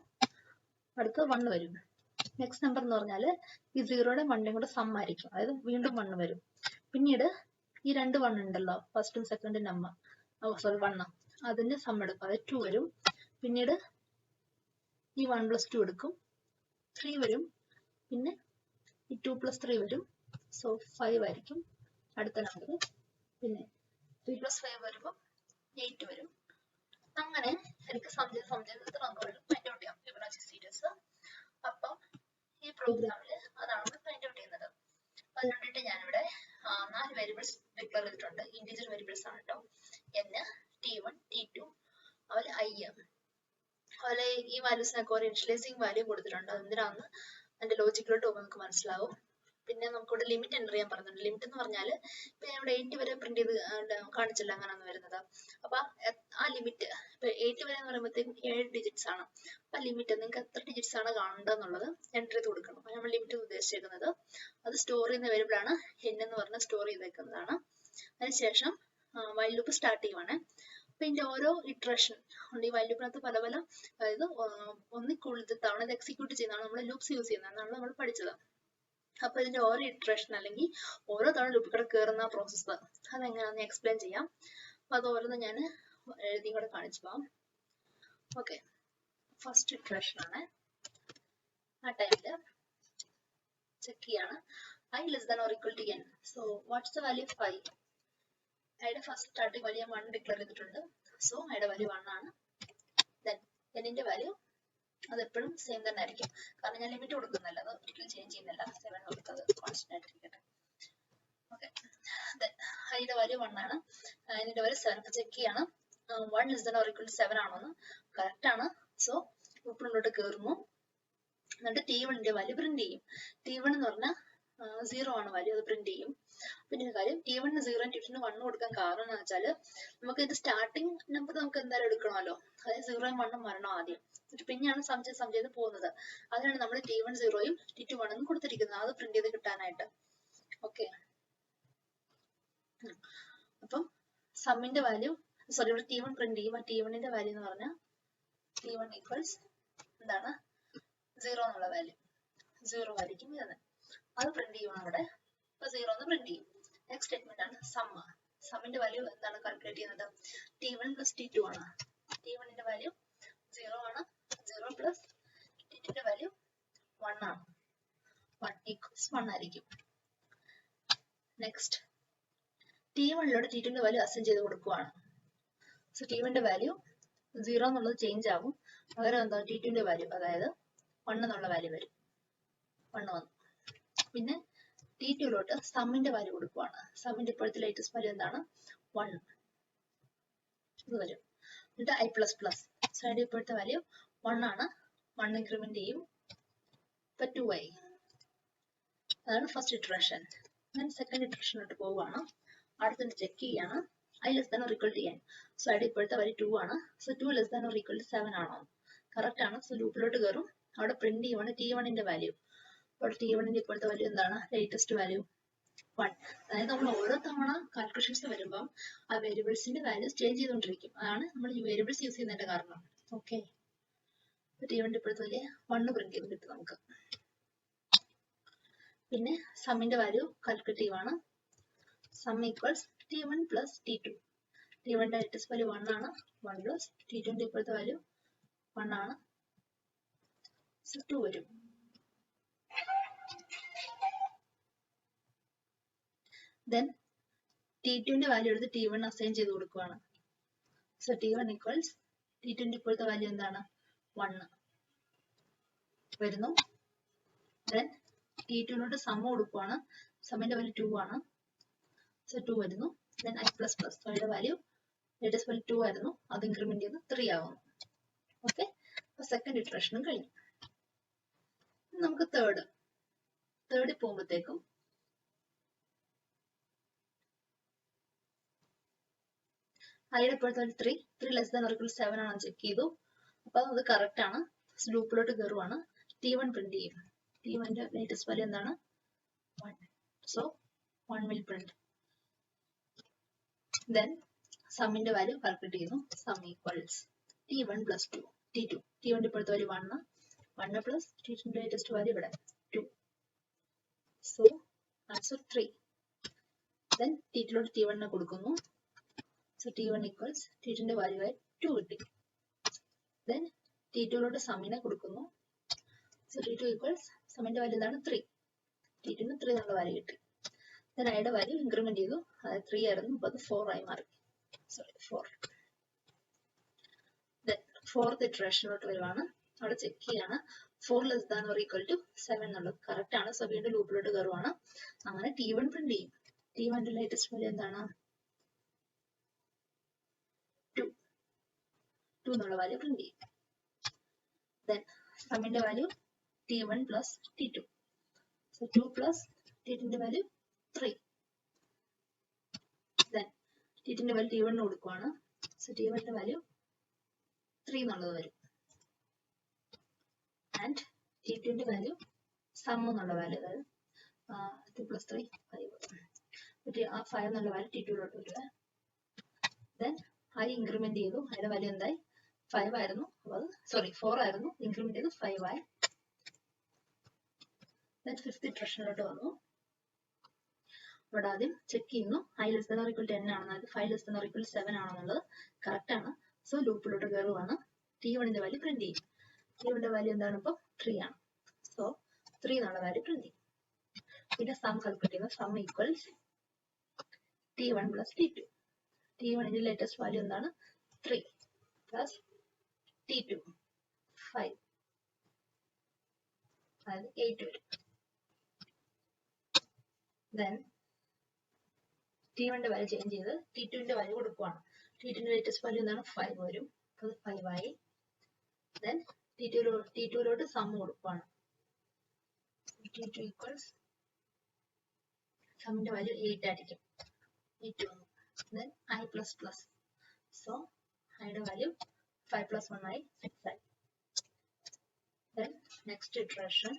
അടുത്ത 1 വരും. നെക്സ്റ്റ് നമ്പർ എന്ന് പറഞ്ഞാൽ ഈ 0യുടെ 1യും കൂടെ സം ആയിരിക്കും. അതായത് വീണ്ടും 1 വരും. പിന്നീട് ഈ 2 1 ഉണ്ടല്ലോ, ഫസ്റ്റും സെക്കൻഡും നമ്പർ 1, അതിന്റെ സം എടുക്കും, അതായത് 2 വരും. പിന്നീട് ഈ 1 + 2 എടുക്കും, 3 വരും. പിന്നെ ഈ 2 + 3 വരും, സോ 5 ആയിരിക്കും അടുത്ത നമ്പർ. പിന്നെ 3 + 5 വരുമ്പോൾ 8 വരും. അങ്ങനെ എനിക്ക് ഇത്ര നമ്പറുകൾ ഫൈൻഡ് ഔട്ട് ചെയ്യാം ഫിബൊനാച്ചി സീരീസ്. അപ്പം ഈ പ്രോഗ്രാമിൽ അതാണ് ഫൈൻഡ് ഔട്ട് ചെയ്യുന്നത്. അതിന് വേണ്ടിയിട്ട് ഞാനിവിടെ 4 വേരിയബിൾസ് ഡിക്ലെയർ ചെയ്തിട്ടുണ്ട്. ഇൻറ്റീജർ വേരിയബിൾസ് ആണ് കേട്ടോ. n, t1, t2, അതുപോലെ i. അതുപോലെ ഈ വാല്യൂസിനൊക്കെ ഒരു ഇനിഷ്യലൈസിങ് വാല്യൂ കൊടുത്തിട്ടുണ്ട്. അതെന്തിനാന്ന് അതിന്റെ ലോജിക്കിലോട്ട് പോകുമ്പോൾ നമുക്ക് മനസ്സിലാവും. പിന്നെ നമുക്കിവിടെ ലിമിറ്റ് എൻ്റർ ചെയ്യാൻ പറഞ്ഞിട്ടുണ്ട്. ലിമിറ്റ് എന്ന് പറഞ്ഞാൽ ഇപ്പൊ ഞാൻ ഇവിടെ 8 വരെ പ്രിന്റ് ചെയ്ത് കാണിച്ചില്ല അങ്ങനെയാണ് വരുന്നത്. അപ്പൊ ആ ലിമിറ്റ് ഇപ്പൊ 8 വരെ എന്ന് പറയുമ്പോഴത്തേക്കും 7 ഡിജിറ്റ്സ് ആണ്. ആ ലിമിറ്റ് നിങ്ങൾക്ക് എത്ര ഡിജിറ്റ്സ് ആണ് കാണേണ്ടതെന്നുള്ളത് എൻ്റർ ചെയ്ത് കൊടുക്കണം. അപ്പൊ നമ്മൾ ലിമിറ്റ് ഉദ്ദേശിച്ചിരിക്കുന്നത് അത് സ്റ്റോർ ചെയ്യുന്ന വേരിയബിൾ ആണ് n എന്ന് പറഞ്ഞ സ്റ്റോർ ചെയ്തേക്കുന്നതാണ്. അതിനുശേഷം വൈൽ ലൂപ്പ് സ്റ്റാർട്ട് ചെയ്യുവാണ്. അപ്പൊ ഇതിന്റെ ഓരോ ഇറ്ററേഷൻ ഉണ്ട്. ഈ വൈൽ ലൂപ്പിനകത്ത് പല പല, അതായത് ഒന്നിൽ കൂടുതൽ തവണ ഇത് എക്സിക്യൂട്ട് ചെയ്യുന്നതാണ് നമ്മൾ ലൂപ്സ് യൂസ് ചെയ്യുന്നത് എന്നാണ് നമ്മൾ പഠിച്ചത്. അപ്പൊ ഇതിന്റെ ഓരോ ഇറ്ററേഷൻ അല്ലെങ്കിൽ ഓരോ തവണ ലൂപ്പിൽ കൂടെ കയറുന്ന പ്രോസസ്സ് അതെങ്ങനെയാണെന്ന് എക്സ്പ്ലെയിൻ ചെയ്യാം. അപ്പൊ അത് ഓരോന്ന് ഞാൻ എഴുതി കൂടെ കാണിച്ചു പോവാം. ഓക്കെ, ഫസ്റ്റ് ഇറ്ററേഷൻ ആണ്. ആ ടൈമില് ചെക്ക് ചെയ്യാണ് i <= n. So what's the value 5? ഐയുടെ ഫസ്റ്റ് സ്റ്റാർട്ടിംഗ് വാല്യൂ 1 ഡിക്ലെയർ ചെയ്തിട്ടുണ്ട്. സോ ഐയുടെ വാല്യൂ 1 ആണ്. ദെൻ എന്നിന്റെ വാല്യൂ അത് എപ്പോഴും സെയിം തന്നെ ആയിരിക്കും. കാരണം ഞാൻ ലിമിറ്റ് കൊടുക്കുന്നില്ല, അത് ഒരിക്കലും ചേഞ്ച് ചെയ്യുന്നില്ല. 7 കൊടുത്തത് കോൺസ്റ്റന്റ് ആയിട്ടിരിക്കട്ടെ. ഓക്കെ, ഐയുടെ വാല്യൂ 1 ആണ്. എന്നിന്റെ വാല്യൂ 7. അപ്പൊ ചെക്ക് ചെയ്യണം 1 <= 7 ആണോന്ന്. കറക്റ്റ് ആണ്. സോ ലൂപ്പിനുള്ളിലോട്ട് കയറുന്നു. എന്നിട്ട് t1ന്റെ വാല്യൂ പ്രിന്റ് ചെയ്യും. t1 എന്ന് പറഞ്ഞാൽ 0 ആണ് വാല്യൂ, അത് പ്രിന്റ് ചെയ്യും. പിന്നെ ഒരു കാര്യം, t1 0 t2 1 കൊടുക്കാൻ കാരണം എന്ന് വെച്ചാൽ നമുക്ക് ഇത് സ്റ്റാർട്ടിംഗ് നമ്പർ നമുക്ക് എന്തായാലും എടുക്കണമല്ലോ. അതായത് 0 1 വരണം ആദ്യം, പിന്നെയാണ് സം ചെയ്ത് പോകുന്നത്. അതിനാണ് നമ്മൾ t1 0 t2 1 കൊടുത്തിരിക്കുന്നത്, അത് പ്രിന്റ് ചെയ്ത് കിട്ടാനായിട്ട്. ഓക്കെ, അപ്പം സമ്മിന്റെ വാല്യൂ ഇവിടെ t1 പ്രിന്റ് ചെയ്യും. ആ t1ന്റെ വാല്യൂ എന്ന് പറഞ്ഞാൽ t1 ഈക്വൽസ് എന്താണ് 0 എന്നുള്ള വാല്യൂ 0 ആയിരിക്കും ഇത്. അത് പ്രിന്റ് ചെയ്യുവാണ് അവിടെ. അപ്പൊ 0 എന്ന് പ്രിന്റ് ചെയ്യും. നെക്സ്റ്റ് സ്റ്റേറ്റ്മെന്റ് ആണ് സമ്മ്. സമ്മിന്റെ വാല്യൂ എന്താണ് കാൽക്കുലേറ്റ് ചെയ്യുന്നത്? t1 + t2 ആണ്. t1ന്റെ വാല്യൂ 0 ആണ്. 0 + t2ന്റെ വാല്യൂ 1 ആണ്. 1 = 1 ആയിരിക്കും. നെക്സ്റ്റ് t1 t2ന്റെ വാല്യൂ അസൈൻ ചെയ്ത് കൊടുക്കുവാണ്. സോ t1ന്റെ വാല്യൂ 0 എന്നുള്ളത് ചേഞ്ച് ആവും. പകരം എന്താ t2ന്റെ വാല്യൂ, അതായത് 1 എന്നുള്ള വാല്യൂ വരും. 1 വന്നു. പിന്നെ t2 സമ്മിന്റെ വാല്യൂ കൊടുക്കുവാണ്. സമ്മിന്റെ ഇപ്പോഴത്തെ ലേറ്റസ്റ്റ് വാല്യൂ എന്താണ്? 1 ഇത് വരും. എന്നിട്ട് i++. സൈഡ് ഇപ്പോഴത്തെ വാല്യൂ 1 ആണ്. 1 ഇൻക്രിമെന്റ് ചെയ്യും. ഇപ്പൊ 2i. അതാണ് ഫസ്റ്റ് ഇറ്ററേഷൻ. ഞാൻ സെക്കൻഡ് ഇറ്ററേഷനിലോട്ട് പോവുകയാണ്. അടുത്തിട്ട് ചെക്ക് ചെയ്യാണ് i <= n. സൈഡ് ഇപ്പോഴത്തെ വാല്യൂ 2 ആണ്. സോ 2 <= 7 ആണോ? കറക്റ്റ് ആണ്. സോ ലൂപ്പിലോട്ട് കയറും. അവിടെ പ്രിന്റ് ചെയ്യുവാണ് t1ന്റെ വാല്യൂ. അപ്പോൾ t1ന്റെ ഇപ്പോഴത്തെ വാല്യൂ എന്താണ്? Latest value 1. അതായത് നമ്മൾ ഓരോ തവണ കാൽക്കുലേഷൻസ് വരുമ്പം ആ വേരിയബിൾസിന്റെ വാല്യൂസ് ചേഞ്ച് ചെയ്തുകൊണ്ടിരിക്കും. അതാണ് നമ്മൾ ഈ വേരിയബിൾസ് യൂസ് ചെയ്യുന്നതിന്റെ കാരണം. ഓക്കെ, T1 ഇപ്പോഴത്തെ വലിയ 1 പ്രിന്റ് ചെയ്ത് കിട്ടും നമുക്ക്. പിന്നെ സമ്മിന്റെ വാല്യൂ കാൽക്കുലേറ്റ് ചെയ്യുവാണ്. Sum equals T1 plus T2. T1ന്റെ ലേറ്റസ്റ്റ് വാല്യൂ 1 ആണ്. 1 പ്ലസ് T2ന്റെ ഇപ്പോഴത്തെ വാല്യൂ 1 ആണ്. സോ 2 വരും. Then T2ന്റെ വാല്യൂ എടുത്ത് T1 അസൈൻ ചെയ്ത് കൊടുക്കുകയാണ്. സോ T1 ഈക്വൽസ് T2ന്റെ ഇപ്പോഴത്തെ വാല്യൂ എന്താണ്? 1 വരുന്നു. Then T2നോട്ട് സം കൊടുക്കുകയാണ്. സമ്മിന്റെ വാല്യൂ 2 ആണ്. സോ 2 വരുന്നു. Then I പ്ലസ് പ്ലസ് അതിന്റെ വാല്യൂ ലേറ്റസ്റ്റ് വാല്യൂ 2 ആയിരുന്നു, അത് ഇൻക്രിമെന്റ് ചെയ്ത് 3 ആവുന്നു. ഓക്കെ, അപ്പൊ സെക്കൻഡ് ഇറ്ററേഷനും കഴിഞ്ഞു. നമുക്ക് തേർഡിൽ പോകുമ്പോഴത്തേക്കും അതിന്റെ ഇപ്പോഴത്തെ 3 ലെസ് ദാൻ ഓർ ഈക്വൽ 7 ആണെന്ന് ചെക്ക് ചെയ്തു. അപ്പൊ അത് കറക്റ്റ് ആണ്. ലൂപ്പിലോട്ട് കയറുവാണ്. T1 പ്രിന്റ് ചെയ്യും. T1ന്റെ ലേറ്റസ്റ്റ് വാല്യൂ എന്താണ്? 1. So 1 will print. Then സമ്മിന്റെ വാല്യൂ കാൽക്കുലേറ്റ് ചെയ്യുന്നു. Sum equals T1 plus 2 T2. T1ന്റെ ഇപ്പോഴത്തെ വാല്യൂ 1 പ്ലസ് T2ന്റെ ലേറ്റസ്റ്റ് വാല്യൂ ഇവിടെ 2. So answer 3. Then T2ലോട്ട് T1 കൊടുക്കുന്നു. സോ T1 ഈക്വൽസ് T2ന്റെ വാല്യൂ ആയി 2 കിട്ടി. Then T2ലോട്ട് സമ്മിനെ കൊടുക്കുന്നു. സോ T2 ഈക്വൽസ് സമ്മിന്റെ വാല്യൂ എന്താണ്? 3. T2ന് 3 എന്നുള്ള വാല്യൂ കിട്ടി. Then അയുടെ വാല്യൂ ഇൻക്രിമെന്റ് ചെയ്തു. അത് 3 ആയിരുന്നു, അപ്പൊ അത് 4 ആയി മാറി. സോറി 4. Then ഫോർത്ത് ഇറ്ററേഷനിലോട്ട് വരുവാണ്. അവിടെ ചെക്ക് ചെയ്യാണ് 4 less than or equal to 7 എന്നുള്ളത് കറക്റ്റ് ആണ്. സോ വീണ്ടും ലൂപ്പിലോട്ട് കയറുവാണ്. അങ്ങനെ T1 പ്രിന്റ് ചെയ്യും. T1ന്റെ ലേറ്റസ്റ്റ് വാല്യൂ എന്താണ്? 2 എന്നുള്ള വാല്യൂ പ്രിന്റ് ചെയ്യും. Then സമ്മിന്റെ value T1 plus T2. So 2 plus T2ന്റെ വാല്യൂ 3. Then T2ന്റെ വാല്യൂ T1 കൊടുക്കുവാണ്. സോ T1ന്റെ വാല്യൂ 3 എന്നുള്ളത് വരും. ആൻഡ് T2ന്റെ വാല്യൂ സം എന്നുള്ള വാല്യൂ, അതായത് 2 പ്ലസ് 3 5. ആ 5 എന്നുള്ള വാല്യൂ T2ലോട്ട് വരിക. Then I ഇൻക്രിമെന്റ് ചെയ്തു. അതിന്റെ വാല്യൂ എന്തായി? 5 ആയിരുന്നു, സോറി 4 ആയിരുന്നു, ഇൻക്രിമെന്റ് ചെയ്തു 5 ആയി. Then ഫിഫ്ത്ത് ഇറ്ററേഷനിലോട്ട് വന്നു. ഇവിടെ ആദ്യം ചെക്ക് ചെയ്യുന്നു I less than or equal 10 ആണെന്ന്, അതായത് 5 ലെസ് ദാൻ ഓർ ഈക്വൽ 7 ആണെന്നുള്ളത് കറക്റ്റ് ആണ്. സോ ലൂപ്പിലോട്ട് കയറുവാണ്. T1ന്റെ വാല്യൂ പ്രിന്റ് ചെയ്യും. T1ന്റെ വാല്യൂ എന്താണ്? ഇപ്പം 3 ആണ്. സോ 3 എന്നുള്ള വാല്യൂ പ്രിന്റ് ചെയ്യും. പിന്നെ സം കാൽക്കുലേറ്റ് ചെയ്യുന്നു. Sum equals T1 plus T2. T1ന്റെ ലേറ്റസ്റ്റ് വാല്യൂ എന്താണ്? 3 പ്ലസ് T2 5, അതായത് 8 വരും. Then T1ന്റെ വാല്യൂ ചേഞ്ച് ചെയ്ത് T2ന്റെ വാല്യൂ കൊടുക്കുവാണ്. T2ന്റെ ലേറ്റസ്റ്റ് വാല്യൂ എന്താണ്? 5 വരും. അത് 5 ആയി. Then T2ലോട്ട് സം കൊടുക്കുവാണ്. T2 ഈക്വൽസ് സമ്മിന്റെ വാല്യൂ 8 ആയിരിക്കും. 8 വന്നു. Then I plus plus. So Iയുടെ വാല്യൂ 5 പ്ലസ് 1 ആയി 6 ആയി. Then നെക്സ്റ്റ് ഇറ്ററേഷൻ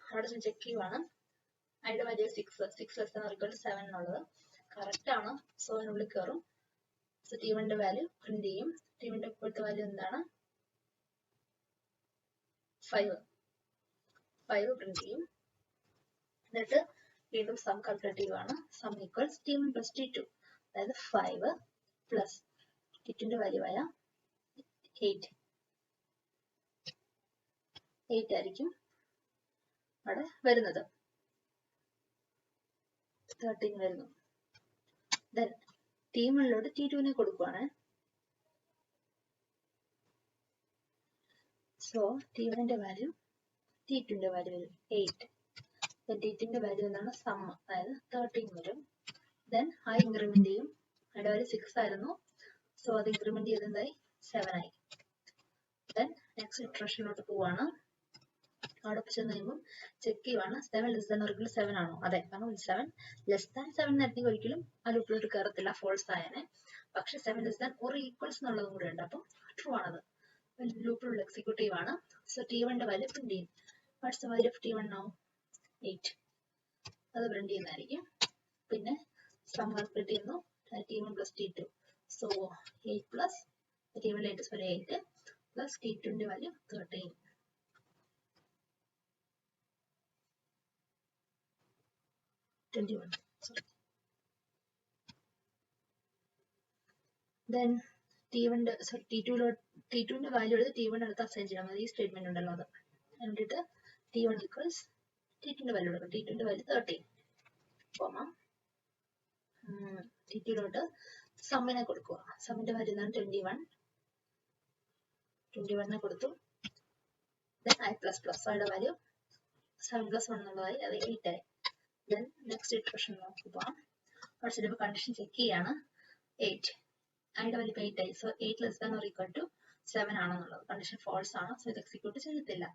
അവിടെ ചെക്ക് ചെയ്യുവാണ്. Iയുടെ value 6 less than or equal 7 എന്നുള്ളത് കറക്റ്റ് ആണ്. സോ അതിനുള്ളിൽ കയറും. സോ T1ന്റെ വാല്യൂ പ്രിന്റ് ചെയ്യും. T1ന്റെ ഇപ്പോഴത്തെ വാല്യൂ എന്താണ്? 5 പ്രിന്റ് ചെയ്യും. എന്നിട്ട് വീണ്ടും സം കാൽക്കുലേറ്റ് ചെയ്യുവാണ്. Sum equals T1 plus T2, അതായത് 5 പ്ലസ് T2ന്റെ വാല്യൂ ആയ 8 ആയിരിക്കും അവിടെ വരുന്നത്. 13 വരുന്നു. Then T1ലോട്ട് T2നെ കൊടുക്കുവാണ്. സോ T1ന്റെ വാല്യൂ T2ന്റെ വാല്യൂ വരും 8. Then T2ന്റെ വാല്യൂ എന്താണ്? സം, അതായത് 13 വരും. Then I ഇൻക്രിമെന്റ് ചെയ്യും. അതിന്റെ വാല്യൂ 6 ആയിരുന്നു, സോ അത് ഇൻക്രിമെന്റ് ചെയ്ത് എന്തായി? 7 ആയി. Then നെക്സ്റ്റ് ഇറ്ററേഷനിലോട്ട് പോവാണ്. അവിടെ ചെന്ന് കഴിയുമ്പോൾ ചെക്ക് ചെയ്യുവാണ് 7 ലെസ് ദാൻ ഓർ ഈക്വൽ 7 ആണോ? അതെ, കാരണം 7 ലെസ് ദാൻ 7 നേരത്തെ ഒരിക്കലും ആ ലൂപ്പിലോട്ട് കയറത്തില്ല, ഫോൾസ് ആയനെ. പക്ഷെ 7 ലെസ് ദാൻ ഓർ ഈക്വൽസ് എന്നുള്ളതും കൂടെ ഉണ്ട്, അപ്പം ട്രൂ ആണത്. ലൂപ്പിലുള്ള എക്സിക്യൂട്ടീവ് ആണ്. സോ T1ന്റെ വാല്യൂ പ്രിന്റ് ചെയ്യും. What's the value of T1 now? 8. അത് പ്രിന്റ് ചെയ്യുന്നതായിരിക്കും. പിന്നെ സമ്മർ പ്രിന്റ് ചെയ്യുന്നു T1 plus T2. So 8 plus T1 latest value 8 plus T2 ന്റെ value 13. Then T1 T2 ന്റെ വാല്യൂ എടുത്ത് T1 അടുത്ത് അസൈൻ ചെയ്യണം. അത് ഈ സ്റ്റേറ്റ്മെന്റ് ഉണ്ടല്ലോ അത്. എന്നിട്ട് T1 equals T2 ന്റെ വാല്യൂ എടുക്കും. T2 ന്റെ വാല്യൂ 13. കോമ T2 ലോട്ട് സമ്മിനെ കൊടുക്കുക. സമ്മിന്റെ വാല്യൂ എന്താണ് 21 കൊടുത്തു. Then I plus plus യുടെ വാല്യൂ 7 plus 1 എന്നുള്ളതായി അത് 8 ആയി. Then next ഇറ്ററേഷൻ നോക്കുക. കുറച്ച് കണ്ടീഷൻ ചെക്ക് ചെയ്യാണ്. 8 ഐയുടെ വാല്യൂ 8 ആയി. So 8 less than or equal to 7 ആണെന്നുള്ളത്. കണ്ടീഷൻ ഫോൾസ് ആണ്. സോ ഇത് എക്സിക്യൂട്ട് ചെയ്യത്തില്ല.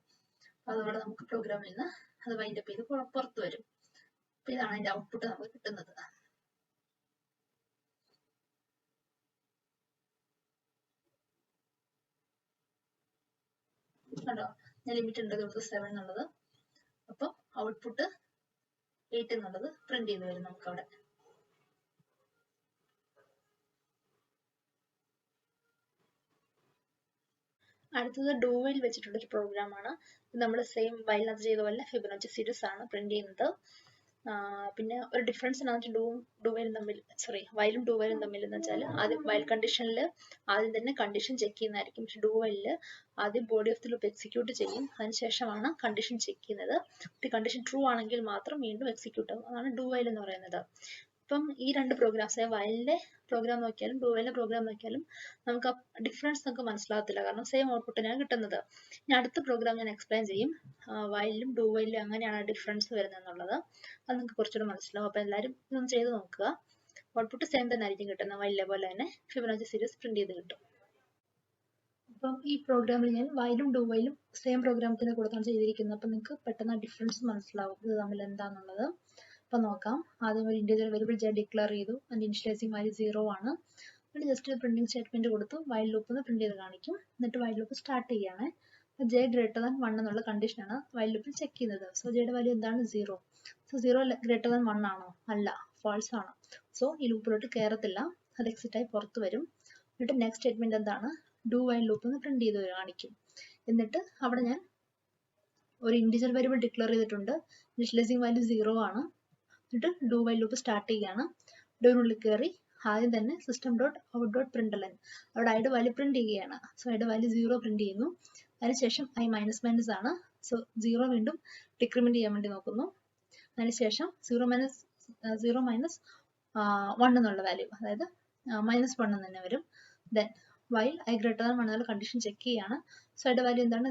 അതോടെ നമുക്ക് പ്രോഗ്രാമിൽ നിന്ന് അത് വൈൻഡ് അപ്പ് ചെയ്ത് പുറത്തു വരും. അപ്പൊ ഇതാണ് അതിന്റെ ഔട്ട്പുട്ട് നമുക്ക് കിട്ടുന്നത്. കണ്ടോ, ഞാൻ ലിമിറ്റ് ഉണ്ട് കൊടുത്ത് 7 എന്നുള്ളത്. അപ്പം ഔട്ട്പുട്ട് 8 എന്നുള്ളത് പ്രിന്റ് ചെയ്ത് വരും നമുക്ക് അവിടെ. അടുത്തത് ഡു വൈൽ വെച്ചിട്ടുള്ളൊരു പ്രോഗ്രാം ആണ്. നമ്മൾ സെയിം വൈലിനകത്ത് ചെയ്ത പോലെ ഫിബൊനാച്ചി സീരീസ് ആണ് പ്രിന്റ് ചെയ്യുന്നത്. പിന്നെ ഒരു ഡിഫറൻസ് എന്താണെന്ന് വെച്ചാൽ വൈലും ഡു വൈലും തമ്മിൽ എന്ന് വെച്ചാൽ ആദ്യം വൈൽ കണ്ടീഷനിൽ ആദ്യം തന്നെ കണ്ടീഷൻ ചെക്ക് ചെയ്യുന്നതായിരിക്കും. പക്ഷെ ഡു വൈലിൽ ആദ്യം body of the loop execute ചെയ്യും. അതിനുശേഷമാണ് കണ്ടീഷൻ ചെക്ക് ചെയ്യുന്നത്. കണ്ടീഷൻ ട്രൂ ആണെങ്കിൽ മാത്രം വീണ്ടും എക്സിക്യൂട്ട് ആവും. അതാണ് ഡു വൈൽ എന്ന് പറയുന്നത്. അപ്പം ഈ രണ്ട് പ്രോഗ്രാംസ് വൈലിന്റെ പ്രോഗ്രാം നോക്കിയാലും ഡു വൈലിന്റെ പ്രോഗ്രാം നോക്കിയാലും നമുക്ക് ആ ഡിഫറൻസ് നമുക്ക് മനസ്സിലാകത്തില്ല. കാരണം സെയിം ഔട്ട്പുട്ടിനാണ് കിട്ടുന്നത്. ഇനി അടുത്ത പ്രോഗ്രാം ഞാൻ എക്സ്പ്ലെയിൻ ചെയ്യും. വൈലിലും ഡു വൈലിലും എങ്ങനെയാണ് ഡിഫറൻസ് വരുന്നത് എന്നുള്ളത്. അത് നിങ്ങൾക്ക് കുറച്ചുകൂടെ മനസ്സിലാവും. അപ്പോൾ എല്ലാവരും ഇതൊന്ന് ചെയ്ത് നോക്കുക. ഔട്ട്പുട്ട് സെയിം തന്നെ ആയിരിക്കും കിട്ടുന്നത്. വൈലിലെ പോലെ തന്നെ ഫിബൊനാച്ചി സീരീസ് പ്രിന്റ് ചെയ്ത് കിട്ടും. അപ്പം ഈ പ്രോഗ്രാമിൽ ഞാൻ വൈലും ഡു വൈലും സെയിം പ്രോഗ്രാമത്തിന് കൊടുത്താണ് ചെയ്തിരിക്കുന്നത്. അപ്പം നിങ്ങൾക്ക് പെട്ടെന്ന് ഡിഫറൻസ് മനസ്സിലാവും ഇത് തമ്മിൽ എന്താണെന്നുള്ളത്. അപ്പം നോക്കാം. ആദ്യം ഒരു ഇന്റിജർ വേരിയബിൾ ജെ ഡിക്ലെയർ ചെയ്തു. അതിന്റെ ഇനിഷ്യലൈസിംഗ് വാല്യൂ 0 ആണ്. എന്നിട്ട് ജസ്റ്റ് പ്രിന്റിംഗ് സ്റ്റേറ്റ്മെന്റ് കൊടുത്തു. വൈൽ ലൂപ്പ് എന്ന് പ്രിന്റ് ചെയ്ത് കാണിക്കും. എന്നിട്ട് വൈൽ ലൂപ്പ് സ്റ്റാർട്ട് ചെയ്യാണ്. ജെ ഗ്രേറ്റർ ദാൻ 1 എന്നുള്ള കണ്ടീഷനാണ് വൈൽ ലൂപ്പിൽ ചെക്ക് ചെയ്യുന്നത്. സോ ജെയുടെ വാല്യൂ എന്താണ് 0. സോ 0 ഗ്രേറ്റർ ദാൻ 1 ആണോ? അല്ല, ഫാൾസ് ആണ്. സോ ഈ ലൂപ്പിലോട്ട് കയറത്തില്ല. അത് എക്സിറ്റ് ആയി പുറത്ത് വരും. എന്നിട്ട് നെക്സ്റ്റ് സ്റ്റേറ്റ്മെന്റ് എന്താണ്? ഡു വൈൽ ലൂപ്പ് എന്ന് പ്രിന്റ് ചെയ്ത് കാണിക്കും. എന്നിട്ട് അവിടെ ഞാൻ ഒരു ഇന്റിജർ വേരിയബിൾ ഡിക്ലെയർ ചെയ്തിട്ടുണ്ട്. ഇനിഷ്യലൈസിംഗ് വാല്യൂ 0 ആണ്. എന്നിട്ട് ഡു വൈൽ ലൂപ്പ് സ്റ്റാർട്ട് ചെയ്യാണ്. ഡോറിനുള്ളിൽ കയറി ആദ്യം തന്നെ system dot out dot println അവിടെ ഐയുടെ വാല്യൂ പ്രിന്റ് ചെയ്യുകയാണ്. സോ ഐയുടെ വാല്യൂ 0 പ്രിന്റ് ചെയ്യുന്നു. അതിനുശേഷം ഐ മൈനസ് മൈനസ് ആണ്. സോ 0 വീണ്ടും ഡിക്രിമെന്റ് ചെയ്യാൻ വേണ്ടി നോക്കുന്നു. അതിനുശേഷം 0 മൈനസ് 1 എന്നുള്ള വാല്യൂ, അതായത് -1 എന്ന് തന്നെ വരും. Then while I greater than 1 എന്നുള്ള കണ്ടീഷൻ ചെക്ക് ചെയ്യാണ്. സോ ഐയുടെ വാല്യൂ എന്താണ്?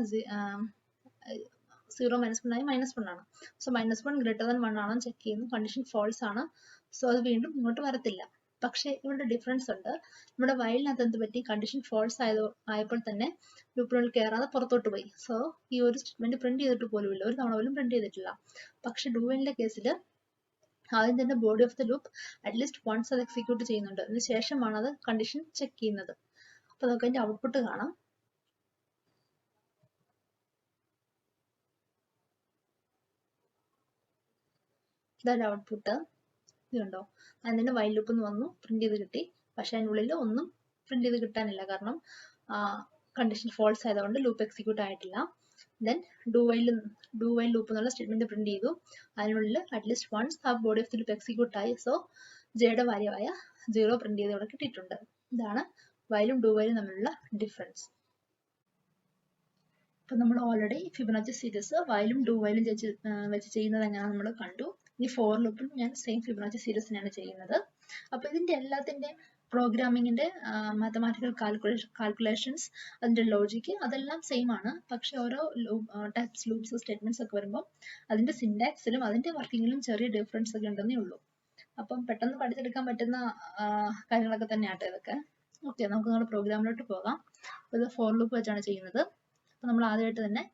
0 - 1 ആയി -1 ആണ്. സോ -1 ഗ്രേറ്റർ ദാൻ 1 ആണെന്ന് ചെക്ക് ചെയ്യുന്നു. കണ്ടീഷൻ ഫോൾസ് ആണ്. സോ അത് വീണ്ടും ഇങ്ങോട്ട് വരത്തില്ല. പക്ഷേ ഇവിടെ ഡിഫറൻസ് ഉണ്ട്. നമ്മുടെ വൈലിനകത്ത് എന്ത് പറ്റി? കണ്ടീഷൻ ഫോൾസ് ആയപ്പോൾ തന്നെ ലൂപ്പിനുള്ളിൽ കയറാതെ പുറത്തോട്ട് പോയി. സോ ഈ ഒരു സ്റ്റേറ്റ്മെന്റ് പ്രിന്റ് ചെയ്തിട്ട് പോലുമില്ല, ഒരു തവണ പോലും പ്രിന്റ് ചെയ്തിട്ടില്ല. പക്ഷെ ഡു വൈലിന്റെ കേസിൽ ആദ്യം തന്നെ body of the loop at least once അത് എക്സിക്യൂട്ട് ചെയ്യുന്നുണ്ട്. അതിന് ശേഷമാണ് അത് കണ്ടീഷൻ ചെക്ക് ചെയ്യുന്നത്. അപ്പൊ നമുക്ക് അതിന്റെ ഔട്ട്പുട്ട് കാണാം. ഇതാണ് ഔട്ട്പുട്ട്. ഇതുണ്ടോ? അതിന് വൈൽ ലൂപ്പ് എന്ന് വന്നു, പ്രിന്റ് ചെയ്ത് കിട്ടി. പക്ഷെ അതിനുള്ളിൽ ഒന്നും പ്രിന്റ് ചെയ്ത് കിട്ടാനില്ല. കാരണം കണ്ടീഷൻ ഫോൾസ് ആയതുകൊണ്ട് ലൂപ്പ് എക്സിക്യൂട്ട് ആയിട്ടില്ല. ദെൻ ഡു വൈൽ ലൂപ്പ് എന്നുള്ള സ്റ്റേറ്റ്മെന്റ് പ്രിന്റ് ചെയ്തു. അതിനുള്ളിൽ അറ്റ്ലീസ്റ്റ് വൺസ് ആ body of the loop execute ആയി. സോ ജെയുടെ വാല്യൂ ആയ 0 പ്രിന്റ് ചെയ്ത് ഇവിടെ കിട്ടിയിട്ടുണ്ട്. ഇതാണ് വൈലും ഡു വൈലും തമ്മിലുള്ള ഡിഫറൻസ്. അപ്പൊ നമ്മൾ ഓൾറെഡി ഫിബൊനാച്ചി സീരീസ് വൈലും ഡു വൈലും വെച്ച് ചെയ്യുന്നത് എങ്ങനെയാണെന്ന് നമ്മൾ കണ്ടു. ഈ ഫോർ ലൂപ്പും ഞാൻ സെയിം ഫിബൊനാച്ചി സീരീസിനാണ് ചെയ്യുന്നത്. അപ്പൊ ഇതിന്റെ എല്ലാത്തിന്റെ പ്രോഗ്രാമിങ്ങിന്റെ മാത്തമാറ്റിക്കൽ കാൽക്കുലേഷൻസ്, അതിന്റെ ലോജിക്ക് അതെല്ലാം സെയിം ആണ്. പക്ഷെ ഓരോ ടൈപ്സ് ലൂപ്സ് സ്റ്റേറ്റ്മെന്റ്സ് ഒക്കെ വരുമ്പോൾ അതിന്റെ സിന്റാക്സിലും അതിന്റെ വർക്കിങ്ങിലും ചെറിയ ഡിഫറൻസ് ഒക്കെ ഉണ്ടെന്നേ ഉള്ളൂ. അപ്പം പെട്ടെന്ന് പഠിച്ചെടുക്കാൻ പറ്റുന്ന കാര്യങ്ങളൊക്കെ തന്നെയാട്ടെ ഇതൊക്കെ. ഓക്കെ, നമുക്ക് നമ്മുടെ പ്രോഗ്രാമിലോട്ട് പോകാം. ഇത് ഫോർ ലൂപ്പ് വെച്ചാണ് ചെയ്യുന്നത്. അപ്പൊ നമ്മൾ ആദ്യമായിട്ട് തന്നെ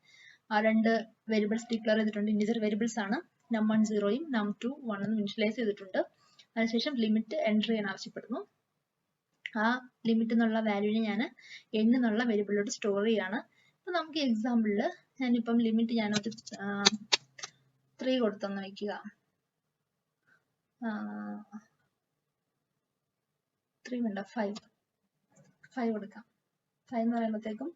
ആ രണ്ട് വേരിയബിൾസ് ഡിക്ലെയർ ചെയ്തിട്ടുണ്ട്. ഇന്റിജർ വേരിയബിൾസ് ആണ്. num1 0യും num2 1 എന്നും ഇനിഷ്യലൈസ് ചെയ്തിട്ടുണ്ട്. അതിനുശേഷം ലിമിറ്റ് എൻ്റർ ചെയ്യാൻ ആവശ്യപ്പെടുന്നു. ആ ലിമിറ്റ് എന്നുള്ള വാല്യൂവിനെ ഞാൻ n എന്നുള്ള വേരിയബിളിലോട്ട് സ്റ്റോർ ചെയ്യാണ്. അപ്പൊ നമുക്ക് എക്സാമ്പിളിൽ ഞാനിപ്പം ലിമിറ്റ് ഞാനൊരു 3 കൊടുത്തെന്ന് വയ്ക്കുക. 3 വേണ്ട 5 കൊടുക്കാം. 5 എന്ന് പറയുമ്പോഴത്തേക്കും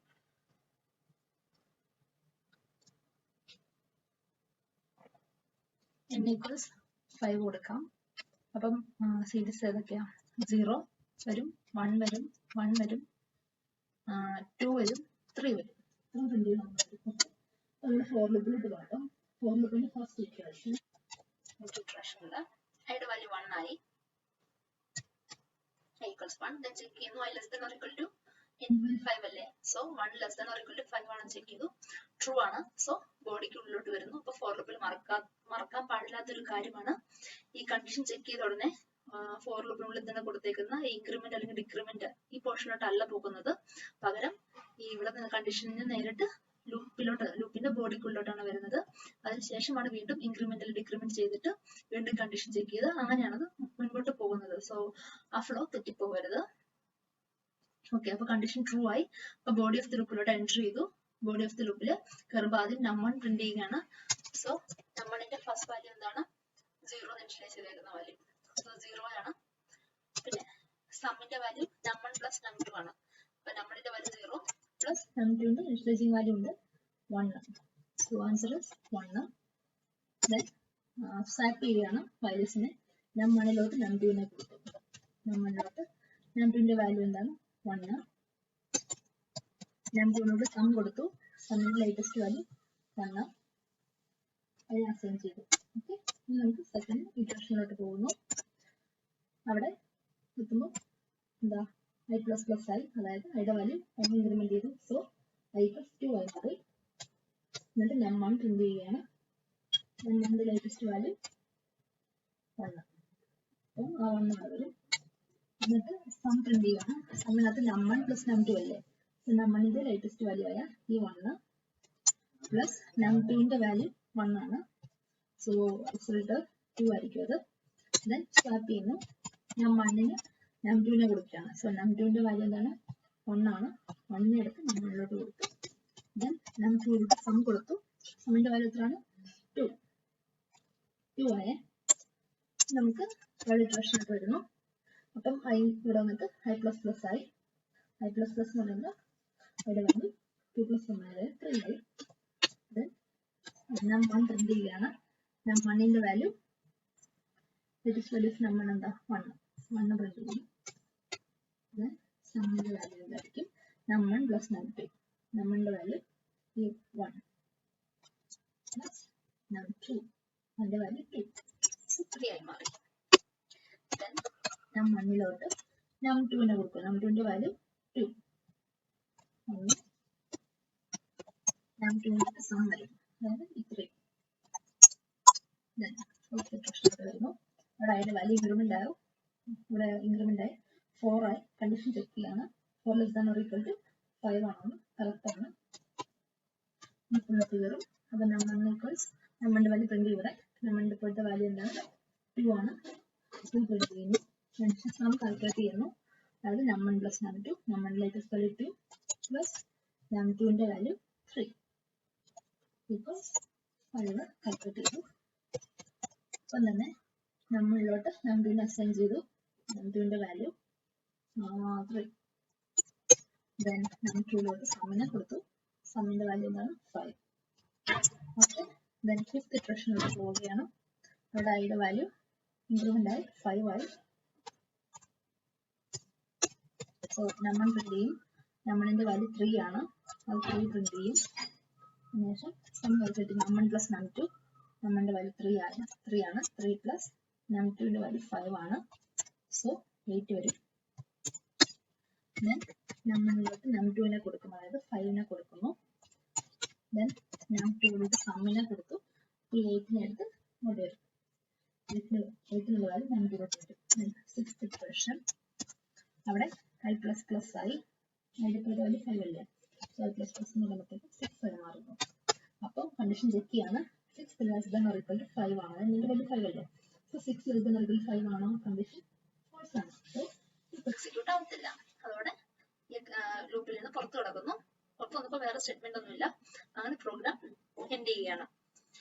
n equals 5 കൊടുക്കാം. അപ്പം സീരീസ് ഏതൊക്കെയാ? 0 വരും, 1 വരും, 1 വരും, 2 വരും, 3 വരും. നമ്മുടെ ഫോർ ലൂപ്പിലോട്ട് പോകാം. ഫോർ ലൂപ്പിന്റെ ഫസ്റ്റ് ഇക്വേഷൻ ഉണ്ട്. അതിന്റെ വാല്യൂ 1 ആയി. equals 1. then check ചെയ്യുന്നു i less than or equal to n/5 അല്ലേ. So 1 less than or equal to 5 ആണെന്ന് ചെക്ക് ചെയ്തു. ട്രൂ ആണ്. സോ ബോഡിക്ക് ഉള്ളിലോട്ട് വരുന്നു. അപ്പൊ ഫോർ ലൂപ്പിൽ മറക്കാൻ പാടില്ലാത്തൊരു കാര്യമാണ് ഈ കണ്ടീഷൻ ചെക്ക് ചെയ്ത ഉടനെ ഫോർ ലൂപ്പിനുള്ളിൽ തന്നെ കൊടുത്തേക്കുന്ന ഇൻക്രിമെന്റ് അല്ലെങ്കിൽ ഡിക്രിമെന്റ് ഈ പോർഷനിലോട്ട് അല്ല പോകുന്നത്. പകരം ഈ ഇവിടെ നിന്ന് കണ്ടീഷനിൽ നേരിട്ട് ലൂപ്പിന്റെ ബോഡിക്കുള്ളിലോട്ടാണ് വരുന്നത്. അതിനുശേഷമാണ് വീണ്ടും ഇൻക്രിമെന്റൽ ഡിക്രിമെന്റ് ചെയ്തിട്ട് വീണ്ടും കണ്ടീഷൻ ചെക്ക് ചെയ്ത് അങ്ങനെയാണ് മുൻപോട്ട് പോകുന്നത്. സോ ആ ഫ്ലോ തെറ്റിപ്പോകരുത്. ഓക്കെ, അപ്പൊ കണ്ടീഷൻ ട്രൂ ആയി. അപ്പൊ ബോഡി ഓഫ് ദി ലൂപ്പിലോട്ട് എൻട്രി ചെയ്തു. ബോഡി ഓഫ് ദി ലൂപ്പില് കയറുമ്പോൾ ആദ്യം num1 പ്രിന്റ് ചെയ്യുകയാണ്. സോ num1ന്റെ ഫസ്റ്റ് വാല്യൂ എന്താണ്? 0 ഇനിഷ്യലൈസ് ചെയ്തേക്കുന്ന വാല്യൂ. സോ 0 ആണ്. പിന്നെ സമ്മിന്റെ വാല്യൂ num1 പ്ലസ് num2 ആണ്. അപ്പൊ num1ന്റെ വാല്യൂ 0 പ്ലസ് num2ന്റെ ഇനിഷ്യലൈസിംഗ് വാല്യൂ ഉണ്ട് 1. So answer is 1. Then swap ചെയ്യുകയാണ് വാല്യൂസിനെ. num1ലോട്ട് num2നെ കൊടുത്തു. num1ലോട്ട് num2ന്റെ വാല്യൂ എന്താണ്? 1. num2നോട് സം കൊടുത്തു. സമ്മിന്റെ ലേറ്റസ്റ്റ് വാല്യൂ 1. അത് അസൈൻ ചെയ്തു. ഓക്കെ, ഇനി നമുക്ക് സെക്കൻഡ് ഇക്വേഷനിലോട്ട് പോകുന്നു. അവിടെ എത്തുമ്പോൾ എന്താ i പ്ലസ് പ്ലസ് ആയി, അതായത് ഐയുടെ വാല്യൂ ഇൻക്രിമെന്റ് ചെയ്തു. സോ i പ്ലസ് 2 ആയി മാറി. എന്നിട്ട് num1 പ്രിന്റ് ചെയ്യുകയാണ്. num1ന്റെ ലേറ്റസ്റ്റ് വാല്യൂ 1. അപ്പം ആ 1 വരും. എന്നിട്ട് സം പ്രിന്റ് ചെയ്യണം. സമ്മിനകത്ത് num1 പ്ലസ് num2 അല്ലേ. num1ന്റെ ലേറ്റസ്റ്റ് വാല്യൂ ആയ ഈ 1 പ്ലസ് num2ന്റെ വാല്യൂ 1 ആണ്. സോ റിസൾട്ട് 2 ആയിരിക്കും അത്. ദെൻ സ്വാപ്പ് ചെയ്യുന്നു. num1ന് num2നെ കൊടുക്കുകയാണ്. സോ num2ന്റെ വാല്യൂ എന്താണ്? 1 ആണ്. 1 എടുത്ത് num1ലോട്ട് കൊടുത്തു. ദെൻ num2ലോട്ട് സം കൊടുത്തു. സമ്മിന്റെ വാല്യൂ എത്രയാണ്? 2 ആയേ. നമുക്ക് ഇക്വേഷനിലോട്ട് വരുന്നു. അപ്പം i ഇവിടെ വന്നിട്ട് i പ്ലസ് പ്ലസ് ആയി. i പ്ലസ് പ്ലസ് എന്ന് പറയുമ്പോൾ ഐയുടെ വാല്യൂ 2 പ്ലസ് 1 ആയത് 3 ആയി. ദെൻ num1 പ്രിന്റ് ചെയ്യുകയാണ്. num1ന്റെ വാല്യൂ ലേറ്റസ്റ്റ് വാല്യൂസ് num1 എന്താ? 1 പ്രിന്റ് ചെയ്യും. ദെൻ സമ്മിന്റെ വാല്യൂ എന്തായിരിക്കും? num1 plus num2. num1ന്റെ വാല്യൂ 1 പ്ലസ് num2 അതിന്റെ വാല്യൂ 2. 3 ആയി മാറി. ദെൻ num1ലോട്ട് num2നെ കൊടുക്കും. num2ന്റെ വാല്യൂ 2. num2ന്റെ സം വരും, അതായത് 3. ദെൻ ഓക്കെ പ്രശ്നത്തിൽ വരുന്നു. ഇവിടെ അതിന്റെ വാല്യൂ ഇൻക്രിമെന്റ് ആവും. ഇവിടെ ഇൻക്രിമെന്റ് ആയി 4 ആയി. കണ്ടീഷൻ ചെക്ക് ചെയ്യാണ്. 4 less than or equal to 5 ആണോ? കറക്റ്റ് ആണ്. ഉള്ളിലോട്ട് കയറും. അപ്പൊ num1 ഈക്വൽസ് num1ന്റെ വാല്യൂ പ്രിന്റ് ചെയ്യും. ഇവിടെ num1ന്റെ ഇപ്പോഴത്തെ വാല്യൂ എന്താണ്? 2 ആണ്. 2 പ്രിന്റ് ചെയ്യുന്നു. സം കാൽക്കുലേറ്റ് ചെയ്യുന്നു. അതായത് num1 plus num2. num1 latest value 2 plus num2ന്റെ വാല്യൂ 3 ഈക്വൽസ് 5 കാൽക്കുലേറ്റ് ചെയ്തു. അപ്പം തന്നെ num1ലോട്ട് num2നെ അസൈൻ ചെയ്തു. num2ന്റെ വാല്യൂ 3. ദെൻ num2ലോട്ട് സമ്മിനെ കൊടുത്തു. സമ്മിന്റെ വാല്യൂ എന്താണ്? 5. ഓക്കെ, ദെൻ ഫിഫ്ത്ത് ഇക്വേഷനിലോട്ട് പോവുകയാണ്. അവിടെ ഐയുടെ വാല്യൂ ഇൻക്രിമെന്റ് ആയി 5 ആയി. സോ num1 പ്രിന്റ് ചെയ്യും. num1ന്റെ വാല്യൂ 3 ആണ്. അത് 3 പ്രിന്റ് ചെയ്യും. അതിനുശേഷം sum calculate num1 plus num2. num1ന്റെ വാല്യൂ 3 ആണ്. 3 പ്ലസ് num2ന്റെ വാല്യൂ 5 ആണ്. സോ 8 വരും. ദെൻ num1ലോട്ട് num2നെ കൊടുക്കും, അതായത് 5നെ കൊടുക്കുന്നു. ദെൻ num2ലോട്ട് സമ്മിനെ കൊടുത്തു. ഈ 8നെ എടുത്ത് ഇങ്ങോട്ട് വരും. 8നുള്ള വാല്യൂ num2ലോട്ട് വരും. സിക്സ്ത് ഇക്വേഷൻ അവിടെ i പ്ലസ് പ്ലസ് ആയി. അതിന്റെ വാല്യൂ 5 അല്ലേ. സോ i പ്ലസ് പ്ലസ് എന്ന് പറയുമ്പോഴത്തേക്ക് 6 ആയി മാറുന്നു. അപ്പോൾ കണ്ടീഷൻ ചെക്ക് ചെയ്യാണ്. 6 less than or equal to 5 ആണ്. അതിന്റെ വാല്യൂ 5 അല്ലേ. So 6 less than or equal to 5 ആണോ? കണ്ടീഷൻ ഫാൾസ് ആണ്. സോ എക്സിക്യൂട്ട് ആവത്തില്ല. അതോടെ ലൂപ്പിൽ നിന്ന് പുറത്തു കിടക്കുന്നു. പുറത്തു വന്നപ്പോൾ വേറെ സ്റ്റേറ്റ്മെന്റ് ഒന്നുമില്ല. അങ്ങനെ പ്രോഗ്രാം എൻഡ് ചെയ്യുകയാണ്.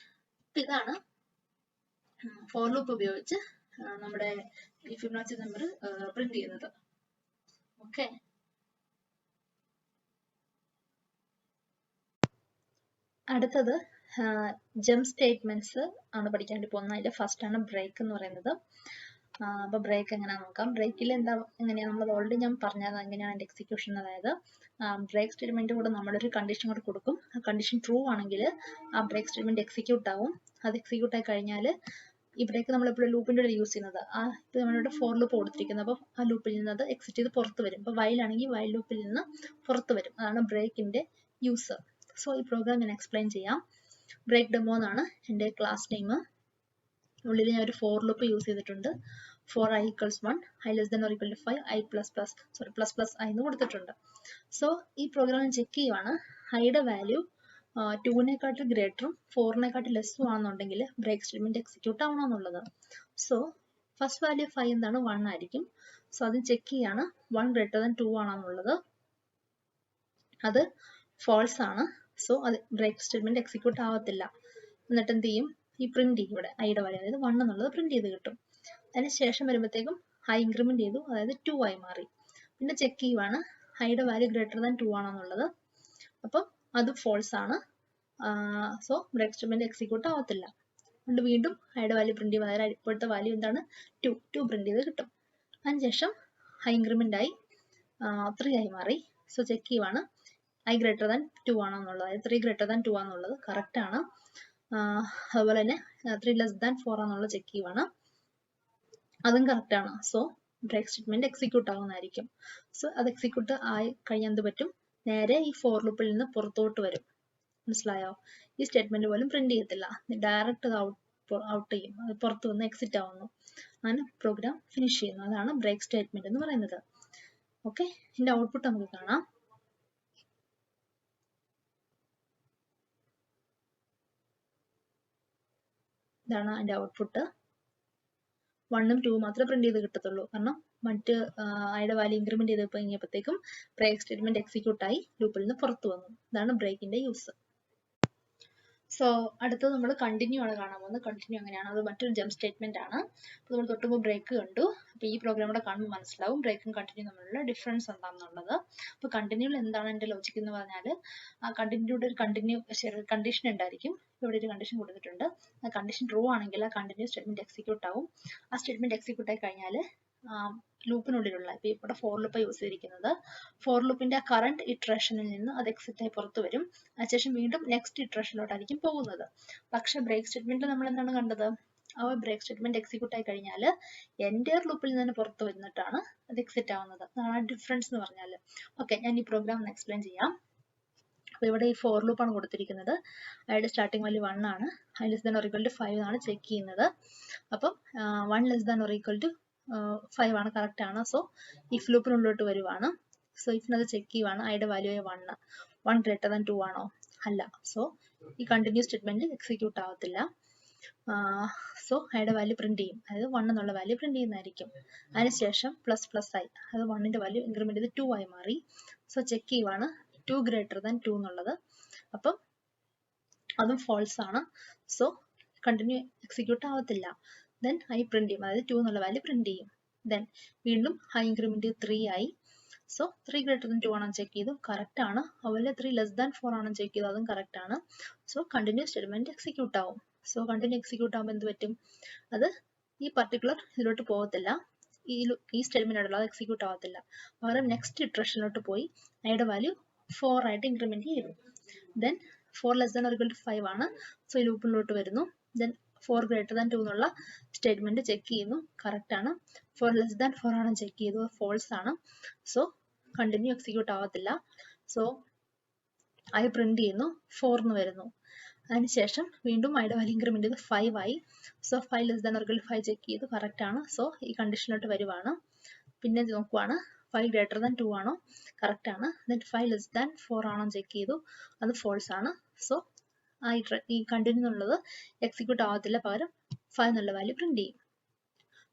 ഇതാണ് ഫോർ ലൂപ്പ് ഉപയോഗിച്ച് നമ്മുടെ ഈ ഫിബൊനാച്ചി നമ്പർ പ്രിന്റ് ചെയ്യുന്നത്. ഓക്കെ, അടുത്തത് ജംപ് സ്റ്റേറ്റ്മെന്റ്സ് ആണ് പഠിക്കാൻ വേണ്ടി പോകുന്നത്. അതിൽ ഫസ്റ്റ് ആണ് ബ്രേക്ക് എന്ന് പറയുന്നത്. അപ്പോൾ ബ്രേക്ക് എങ്ങനെയാണെന്ന് നോക്കാം. ബ്രേക്കിൽ എങ്ങനെയാണ് നമ്മൾ ഓൾറെഡി ഞാൻ പറഞ്ഞത് എങ്ങനെയാണ് അതിൻ്റെ എക്സിക്യൂഷൻ. അതായത് ബ്രേക്ക് സ്റ്റേറ്റ്മെന്റ് കൂടെ നമ്മളൊരു കണ്ടീഷൻ കൂടെ കൊടുക്കും. ആ കണ്ടീഷൻ ട്രൂ ആണെങ്കിൽ ആ ബ്രേക്ക് സ്റ്റേറ്റ്മെന്റ് എക്സിക്യൂട്ട് ആവും. അത് എക്സിക്യൂട്ട് ആയി കഴിഞ്ഞാൽ ഈ ബ്രേക്ക് നമ്മൾ എപ്പോഴും ലൂപ്പിൻ്റെ ഉള്ളിൽ യൂസ് ചെയ്യുന്നത്. ഇപ്പോൾ നമ്മളിവിടെ ഫോർ ലൂപ്പ് കൊടുത്തിരിക്കുന്നത്. അപ്പോൾ ആ ലൂപ്പിൽ നിന്ന് അത് എക്സിറ്റ് ചെയ്ത് പുറത്ത് വരും. ഇപ്പോൾ വൈലാണെങ്കിൽ വൈൽ ലൂപ്പിൽ നിന്ന് പുറത്ത് വരും. അതാണ് ബ്രേക്കിൻ്റെ യൂസ്. സോ ഈ പ്രോഗ്രാം ഞാൻ എക്സ്പ്ലെയിൻ ചെയ്യാം. ബ്രേക്ക് ഡെമോ എന്നാണ് എൻ്റെ ക്ലാസ് നെയിം. ഉള്ളിൽ ഞാൻ ഒരു ഫോർ ലൂപ്പ് യൂസ് ചെയ്തിട്ടുണ്ട്. For i = 1, i <= 5, i++ ++ i എന്ന് കൊടുത്തിട്ടുണ്ട്. സോ ഈ പ്രോഗ്രാം ഞാൻ ചെക്ക് ചെയ്യുവാണ്. ഐയുടെ വാല്യൂ 2-നേക്കാട്ടിൽ ഗ്രേറ്ററും 4-നേക്കാട്ടിൽ ലെസ്സും ആണെന്നുണ്ടെങ്കിൽ ബ്രേക്ക് സ്റ്റേറ്റ്മെന്റ് എക്സിക്യൂട്ട് ആവണമെന്നുള്ളത്. സോ ഫസ്റ്റ് വാല്യൂ 5 എന്താണ് 1 ആയിരിക്കും. സോ അത് ചെക്ക് ചെയ്യാണ് 1 > 2 ആണെന്നുള്ളത്. അത് ഫോൾസ് ആണ്. സോ അത് ബ്രേക്ക് സ്റ്റേറ്റ്മെന്റ് എക്സിക്യൂട്ട് ആവത്തില്ല. എന്നിട്ട് എന്ത് ചെയ്യും, ഈ പ്രിന്റ് ചെയ്യും. ഇവിടെ ഐയുടെ വാല്യൂ അതായത് 1 എന്നുള്ളത് പ്രിന്റ് ചെയ്ത് കിട്ടും. അതിന് ശേഷം വരുമ്പോഴത്തേക്കും ഐ ഇൻക്രിമെന്റ് ചെയ്തു, അതായത് 2 ആയി മാറി. പിന്നെ ചെക്ക് ചെയ്യുവാണ് ഐയുടെ വാല്യൂ > 2 ആണെന്നുള്ളത്. അപ്പം അത് ഫോൾസ് ആണ്. സോ ബ്രേക്ക് സ്റ്റേറ്റ്മെന്റ് എക്സിക്യൂട്ട് ആവത്തില്ല. അതുകൊണ്ട് വീണ്ടും ഐയുടെ വാല്യൂ പ്രിന്റ് ചെയ്യും. അതായത് ഇപ്പോഴത്തെ വാല്യൂ എന്താണ് 2 പ്രിന്റ് ചെയ്ത് കിട്ടും. അതിനുശേഷം ഐ ഇൻക്രിമെന്റ് ആയി 3 ആയി മാറി. സോ ചെക്ക് ചെയ്യുവാണ് i > 2 ആണെന്നുള്ളത്. അതായത് 3 > 2 ആണെന്നുള്ളത് കറക്റ്റ് ആണ്. അതുപോലെ തന്നെ 3 <4 ആണെന്നുള്ളത് ചെക്ക് ചെയ്യുവാണ്. അതും കറക്റ്റ് ആണ്. സോ ബ്രേക്ക് സ്റ്റേറ്റ്മെന്റ് എക്സിക്യൂട്ട് ആവുന്നതായിരിക്കും. സോ അത് എക്സിക്യൂട്ട് ആയി കഴിഞ്ഞാൽ എന്ത് പറ്റും, നേരെ ഈ ഫോർ ലൂപ്പിൽ നിന്ന് പുറത്തോട്ട് വരും. മനസ്സിലായോ? ഈ സ്റ്റേറ്റ്മെന്റ് പോലും പ്രിന്റ് ചെയ്യത്തില്ല. ഡയറക്റ്റ് ഔട്ട് ചെയ്യും. അത് പുറത്ത് വന്ന് എക്സിറ്റ് ആവുന്നു. അങ്ങനെ പ്രോഗ്രാം ഫിനിഷ് ചെയ്യുന്നു. അതാണ് ബ്രേക്ക് സ്റ്റേറ്റ്മെന്റ് എന്ന് പറയുന്നത്. ഓക്കെ, ഇതിന്റെ ഔട്ട്പുട്ട് നമുക്ക് കാണാം. ഇതാണ് അതിന്റെ ഔട്ട്പുട്ട്. 1 ഉം 2 മാത്രമേ പ്രിന്റ് ചെയ്ത് കിട്ടത്തുള്ളൂ. കാരണം മറ്റ് ഐയുടെ വാല്യൂ ഇൻക്രിമെന്റ് ചെയ്ത് കഴിഞ്ഞപ്പോഴത്തേക്കും ബ്രേക്ക് സ്റ്റേറ്റ്മെന്റ് എക്സിക്യൂട്ട് ആയി ലൂപ്പിൽ നിന്ന് പുറത്തു വന്നു. ഇതാണ് ബ്രേക്കിന്റെ യൂസ്. സോ അടുത്തത് നമ്മൾ കണ്ടിന്യൂ ആണ് കാണാൻ പോകുന്നത്. കണ്ടിന്യൂ എങ്ങനെയാണ്, അത് മറ്റൊരു ജംപ് സ്റ്റേറ്റ്മെന്റ് ആണ്. അപ്പോൾ നമ്മൾ തൊട്ടുമ്പോൾ ബ്രേക്ക് കണ്ടു. അപ്പോൾ ഈ പ്രോഗ്രാം കൂടെ കാണുമ്പോൾ മനസ്സിലാവും ബ്രേക്കും കണ്ടിന്യൂ തമ്മിലുള്ള ഡിഫറൻസ് എന്താണെന്നുള്ളത്. അപ്പോൾ കണ്ടിന്യൂവിൽ എന്താണ് എൻ്റെ ലോജിക് എന്ന് പറഞ്ഞാൽ, ആ കണ്ടിന്യൂയുടെ ഒരു കണ്ടീഷൻ ഉണ്ടായിരിക്കും. ഇവിടെ ഒരു കണ്ടീഷൻ കൊടുത്തിട്ടുണ്ട്. ആ കണ്ടീഷൻ ട്രൂ ആണെങ്കിൽ ആ കണ്ടിന്യൂ സ്റ്റേറ്റ്മെന്റ് എക്സിക്യൂട്ട് ആവും. ആ സ്റ്റേറ്റ്മെന്റ് എക്സിക്യൂട്ട് ആയി കഴിഞ്ഞാൽ ലൂപ്പിനുള്ളിലുള്ള, ഇപ്പോൾ ഇവിടെ ഫോർ ലൂപ്പ് യൂസ് ചെയ്തിരിക്കുന്നത്, ഫോർ ലൂപ്പിന്റെ കറണ്ട് ഇറ്ററേഷനിൽ നിന്ന് അത് എക്സിറ്റ് ആയി പുറത്തു വരും. അതിനുശേഷം വീണ്ടും നെക്സ്റ്റ് ഇറ്ററേഷനിലോട്ടായിരിക്കും പോകുന്നത്. പക്ഷെ ബ്രേക്ക് സ്റ്റേറ്റ്മെന്റിൽ നമ്മൾ എന്താണ് കണ്ടത്, ആ ബ്രേക്ക് സ്റ്റേറ്റ്മെന്റ് എക്സിക്യൂട്ട് ആയി കഴിഞ്ഞാൽ എൻ്റയർ ലൂപ്പിൽ നിന്ന് പുറത്ത് വരുന്നിട്ടാണ് അത് എക്സിറ്റ് ആവുന്നത്. അതാണ് ഡിഫറൻസ് എന്ന് പറഞ്ഞാൽ. ഓക്കെ, ഞാൻ ഈ പ്രോഗ്രാം ഒന്ന് എക്സ്പ്ലെയിൻ ചെയ്യാം. അപ്പോൾ ഇവിടെ ഈ ഫോർ ലൂപ്പാണ് കൊടുത്തിരിക്കുന്നത്. അയാളുടെ സ്റ്റാർട്ടിംഗ് വാല്യൂ 1 ആണ്. i <= 5 ആണ് ചെക്ക് ചെയ്യുന്നത്. അപ്പം 1 <= 5 ആണ്, കറക്റ്റ് ആണ്. സോ ഇഫ് ലൂപ്പിനുള്ളിലോട്ട് വരുവാണ്. സോ ഇഫിനത് ചെക്ക് ചെയ്യുവാണ് ഐയുടെ വാല്യൂ 1 > 2 ആണോ, അല്ല. സോ ഈ കണ്ടിന്യൂ സ്റ്റേറ്റ്മെന്റ് എക്സിക്യൂട്ട് ആവത്തില്ല. സോ ഐയുടെ വാല്യൂ പ്രിന്റ് ചെയ്യും, അതായത് 1 എന്നുള്ള വാല്യൂ പ്രിന്റ് ചെയ്യുന്നതായിരിക്കും. അതിനുശേഷം ++i, അത് 1ന്റെ വാല്യൂ ഇൻക്രിമെന്റ് ചെയ്ത് 2 ആയി മാറി. സോ ചെക്ക് ചെയ്യുവാണ് 2 > 2 എന്നുള്ളത്. അപ്പം അതും ഫോൾസ് ആണ്. സോ കണ്ടിന്യൂ എക്സിക്യൂട്ട് ആവത്തില്ല. ദെൻ ഐ പ്രിന്റ് ചെയ്യും, അതായത് 2 എന്നുള്ള വാല്യൂ പ്രിന്റ് ചെയ്യും. ദെൻ വീണ്ടും ഐ ഇൻക്രിമെന്റ് 3 ആയി. സോ 3 > 2 ആണെന്ന് ചെക്ക് ചെയ്തു, കറക്റ്റ് ആണ്. അതുപോലെ 3 <4 ആണെന്ന് ചെക്ക് ചെയ്തു, അതും കറക്റ്റ് ആണ്. സോ കണ്ടിന്യൂ സ്റ്റേറ്റ്മെന്റ് എക്സിക്യൂട്ട് ആവും. സോ കണ്ടിന്യൂ എക്സിക്യൂട്ട് ആകുമ്പോൾ എന്ത് പറ്റും, അത് ഈ പർട്ടിക്കുലർ ഇതിലോട്ട് പോകത്തില്ല. ഈ സ്റ്റേറ്റ്മെന്റ് അത് എക്സിക്യൂട്ട് ആവത്തില്ല. പകരം നെക്സ്റ്റ് ഇറ്ററേഷനിലോട്ട് പോയി ഐയുടെ വാല്യൂ 4 ആയിട്ട് ഇൻക്രിമെന്റ് ചെയ്തു. ദെൻ 4 <= 5 ആണ്. സോ ഈ ലൂപ്പിലോട്ട് വരുന്നു. ദെൻ 4 > 2 എന്നുള്ള സ്റ്റേറ്റ്മെന്റ് ചെക്ക് ചെയ്യുന്നു, കറക്റ്റ് ആണ്. 4 <4 ആണെന്ന് ചെക്ക് ചെയ്തു, ഫോൾസ് ആണ്. സോ കണ്ടിന്യൂ എക്സിക്യൂട്ട് ആവത്തില്ല. സോ ഐ പ്രിന്റ് ചെയ്യുന്നു, 4 എന്ന് വരുന്നു. അതിനുശേഷം വീണ്ടും ഐയുടെ വാല്യൂ ഇൻക്രിമെന്റ് ചെയ്ത് 5 ആയി. സോ 5 <= 5 ചെക്ക് ചെയ്തു, കറക്റ്റ് ആണ്. സോ ഈ കണ്ടീഷനിലോട്ട് വരുവാണ്. പിന്നെ നോക്കുവാണ് 5 > 2 ആണോ, കറക്റ്റ് ആണ്. ദെൻ 5 <4 ആണോ ചെക്ക് ചെയ്തു, അത് ഫോൾസ് ആണ്. സോ ഈ കണ്ടിന്യൂ എന്നുള്ളത് എക്സിക്യൂട്ട് ആവത്തില്ല, പകരം 5 എന്നുള്ള വാല്യൂ പ്രിന്റ് ചെയ്യും.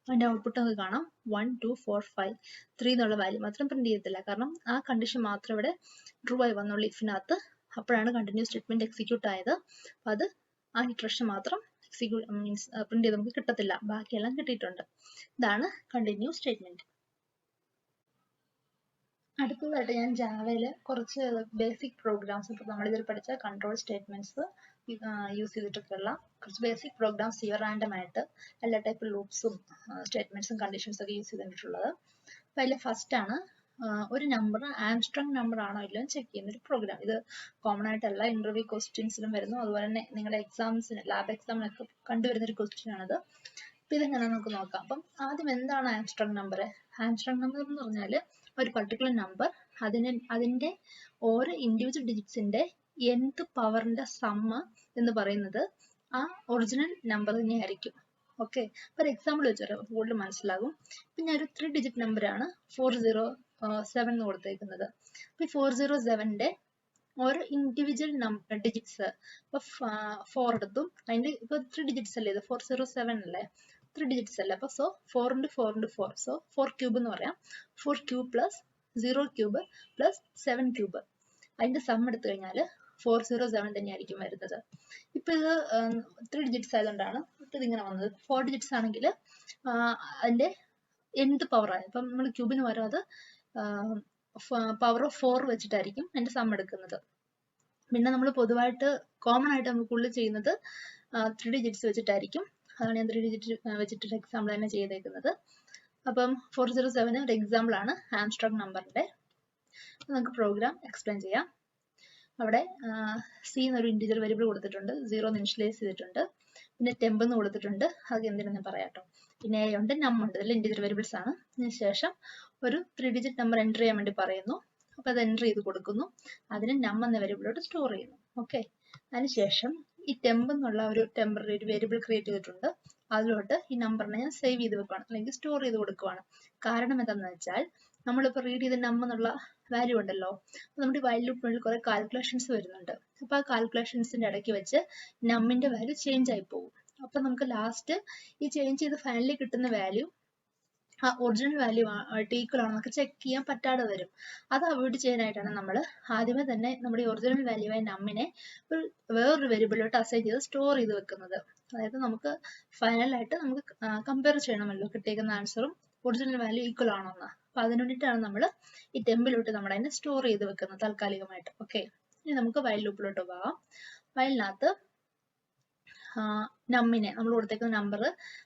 അതിന്റെ ഔട്ട്പുട്ട് നമുക്ക് കാണാം 1 2 4 5. 3 എന്നുള്ള വാല്യൂ മാത്രം പ്രിന്റ് ചെയ്യത്തില്ല, കാരണം ആ കണ്ടീഷൻ മാത്രം ഇവിടെ ട്രൂ ആയി വന്നുള്ളൂ ഇഫിനകത്ത്. അപ്പോഴാണ് കണ്ടിന്യൂ സ്റ്റേറ്റ്മെന്റ് എക്സിക്യൂട്ട് ആയത്. അത് ആ ഇറ്ററേഷൻ മാത്രം മീൻസ് പ്രിന്റ് ചെയ്ത് നമുക്ക് കിട്ടത്തില്ല. ബാക്കിയെല്ലാം കിട്ടിയിട്ടുണ്ട്. ഇതാണ് കണ്ടിന്യൂ സ്റ്റേറ്റ്മെന്റ്. അടുത്തതായിട്ട് ഞാൻ ജാവയിൽ കുറച്ച് ബേസിക് പ്രോഗ്രാംസ്, ഇപ്പോൾ നമ്മളിതിൽ പഠിച്ച കൺട്രോൾ സ്റ്റേറ്റ്മെന്റ്സ് യൂസ് ചെയ്തിട്ടൊക്കെയുള്ള കുറച്ച് ബേസിക് പ്രോഗ്രാംസ് ചെയ്യുക റാൻഡം ആയിട്ട്. എല്ലാ ടൈപ്പ് ലൂപ്സും സ്റ്റേറ്റ്മെന്റ്സും കണ്ടീഷൻസും ഒക്കെ യൂസ് ചെയ്തിട്ടുള്ളത്. അപ്പോൾ അതിൽ ഫസ്റ്റ് ആണ് ഒരു നമ്പർ ആംസ്ട്രോങ് നമ്പർ ആണോ ഇല്ലയോ ചെക്ക് ചെയ്യുന്ന ഒരു പ്രോഗ്രാം. ഇത് കോമൺ ആയിട്ടല്ല, ഇന്റർവ്യൂ ക്വസ്റ്റ്യൻസിലും വരുന്നു, അതുപോലെ തന്നെ നിങ്ങളുടെ എക്സാംസിന് ലാബ് എക്സാമിനൊക്കെ കണ്ടുവരുന്ന ഒരു ക്വസ്റ്റ്യൻ ആണിത്. അപ്പോൾ ഇതെങ്ങനെ നമുക്ക് നോക്കാം. അപ്പം ആദ്യം എന്താണ് ആംസ്ട്രോങ് നമ്പർ? ആംസ്ട്രോങ് നമ്പർ എന്ന് പറഞ്ഞാൽ ഒരു പർട്ടിക്കുലർ നമ്പർ അതിന്റെ ഓരോ ഇൻഡിവിജ്വൽ ഡിജിറ്റ്സിന്റെ nth പവറിന്റെ സമ്മ് എന്ന് പറയുന്നത് ആ ഒറിജിനൽ നമ്പർ തന്നെയായിരിക്കും. ഓക്കെ, ഫോർ എക്സാമ്പിൾ വെച്ച് പറയാം, കൂടുതൽ മനസ്സിലാകും. ഇപ്പം ഞാനൊരു 3 ഡിജിറ്റ് നമ്പറാണ് 407 എന്ന് കൊടുത്തേക്കുന്നത്. അപ്പോൾ ഈ 407ന്റെ ഓരോ ഇൻഡിവിജ്വൽ ഡിജിറ്റ്സ് ഇപ്പോൾ 4 എടുത്തും അതിന്റെ ഇപ്പോൾ 3 ഡിജിറ്റ്സ് അല്ലേ ഇത്, 407 അല്ലേ, 3 ഡിജിറ്റ്സ് അല്ലേ. അപ്പോൾ സോ 4 × 4 × 4, സോ 4 ക്യൂബ് എന്ന് പറയാം. 4 cube plus 0 cube plus 7 cube, അതിന്റെ സം എടുത്തു കഴിഞ്ഞാൽ 407 തന്നെയായിരിക്കും വരുന്നത്. ഇപ്പൊ ഇത് 3 ഡിജിറ്റ്സ് ആയതുകൊണ്ടാണ് ഇതിങ്ങനെ വന്നത്. 4 ഡിജിറ്റ്സ് ആണെങ്കിൽ അതിന്റെ nth പവർ ആയി, ഇപ്പം നമ്മൾ ക്യൂബിന് പകരം അത് പവർ ഓഫ് 4 വെച്ചിട്ടായിരിക്കും അതിന്റെ സം എടുക്കുന്നത്. പിന്നെ നമ്മൾ പൊതുവായിട്ട് കോമൺ ആയിട്ട് നമുക്ക് ഉള്ളിൽ ചെയ്യുന്നത് 3 ഡിജിറ്റ്സ് വെച്ചിട്ടായിരിക്കും. അതാണ് ഞാൻ 3 ഡിജിറ്റ് വെച്ചിട്ടൊരു എക്സാമ്പിൾ തന്നെ ചെയ്തേക്കുന്നത്. അപ്പം 407 ഒരു എക്സാമ്പിൾ ആണ് ആംസ്ട്രോങ് നമ്പറിന്റെ. നമുക്ക് പ്രോഗ്രാം എക്സ്പ്ലെയിൻ ചെയ്യാം. അവിടെ സി എന്നൊരു ഇൻറ്റിജർ വേരിയബിൾ കൊടുത്തിട്ടുണ്ട്, 0 എന്ന് ഇനിഷ്യലൈസ് ചെയ്തിട്ടുണ്ട്, പിന്നെ ടെമ്പ് എന്ന് കൊടുത്തിട്ടുണ്ട്, അത് എന്തിനെന്ന് പറയാട്ടോ. പിന്നെ എ ഉണ്ട്, നം ഉണ്ട്, ഇതിൽ ഇൻറ്റിജർ വേരിയബിൾസ് ആണ്. അതിനുശേഷം ഒരു 3 ഡിജിറ്റ് നമ്പർ എൻ്റർ ചെയ്യാൻ വേണ്ടി പറയുന്നു. അപ്പോൾ അത് എൻ്റർ ചെയ്ത് കൊടുക്കുന്നു, അതിന് നം എന്ന വേരിയബിളോട് സ്റ്റോർ ചെയ്യുന്നു. ഓക്കെ, അതിനുശേഷം ഈ ടെമ്പ് എന്നുള്ള ഒരു ടെമ്പററി ഒരു വേരിയബിൾ ക്രിയേറ്റ് ചെയ്തിട്ടുണ്ട്, അതിലോട്ട് ഈ നമ്പറിനെ ഞാൻ സേവ് ചെയ്ത് വെക്കുകയാണ്, അല്ലെങ്കിൽ സ്റ്റോർ ചെയ്ത് കൊടുക്കുകയാണ്. കാരണം എന്താണെന്ന് വെച്ചാൽ നമ്മളിപ്പോൾ റീഡ് ചെയ്ത നം എന്നുള്ള വാല്യൂ ഉണ്ടല്ലോ, നമ്മുടെ വൈൽ ലൂപ്പിനുള്ളിൽ കുറെ കാൽക്കുലേഷൻസ് വരുന്നുണ്ട്. അപ്പോൾ ആ കാൽക്കുലേഷൻസിന്റെ ഇടയ്ക്ക് വെച്ച് നമ്മിന്റെ വാല്യൂ ചേഞ്ച് ആയി പോകും. അപ്പൊ നമുക്ക് ലാസ്റ്റ് ഈ ചേഞ്ച് ചെയ്ത് ഫൈനലി കിട്ടുന്ന വാല്യൂ ആ ഒറിജിനൽ വാല്യൂ ആയിട്ട് ഈക്വൽ ആണോ നമുക്ക് ചെക്ക് ചെയ്യാൻ പറ്റാതെ വരും. അത് അവോയ്ഡ് ചെയ്യാനായിട്ടാണ് നമ്മൾ ആദ്യമേ തന്നെ നമ്മുടെ ഒറിജിനൽ വാല്യൂ ആയ നമ്മിനെ വേറൊരു വേരിയബിളിലോട്ട് അസൈൻ ചെയ്ത് സ്റ്റോർ ചെയ്ത് വെക്കുന്നത്. അതായത് നമുക്ക് ഫൈനലായിട്ട് നമുക്ക് കമ്പയർ ചെയ്യണമല്ലോ കിട്ടിയേക്കുന്ന ആൻസറും ഒറിജിനൽ വാല്യൂ ഈക്വൽ ആണോ എന്ന്. അപ്പൊ അതിന് വേണ്ടിയിട്ടാണ് നമ്മൾ ഈ ടെമ്പിലോട്ട് നമ്മൾ അതിനെ സ്റ്റോർ ചെയ്ത് വെക്കുന്നത് താൽക്കാലികമായിട്ട്. ഓക്കെ, ഇനി നമുക്ക് വൈൽ ലൂപ്പിലോട്ട് പോകാം. വയലിനകത്ത് നമ്മിനെ നമ്മൾ കൊടുത്തേക്കുന്ന നമ്പർ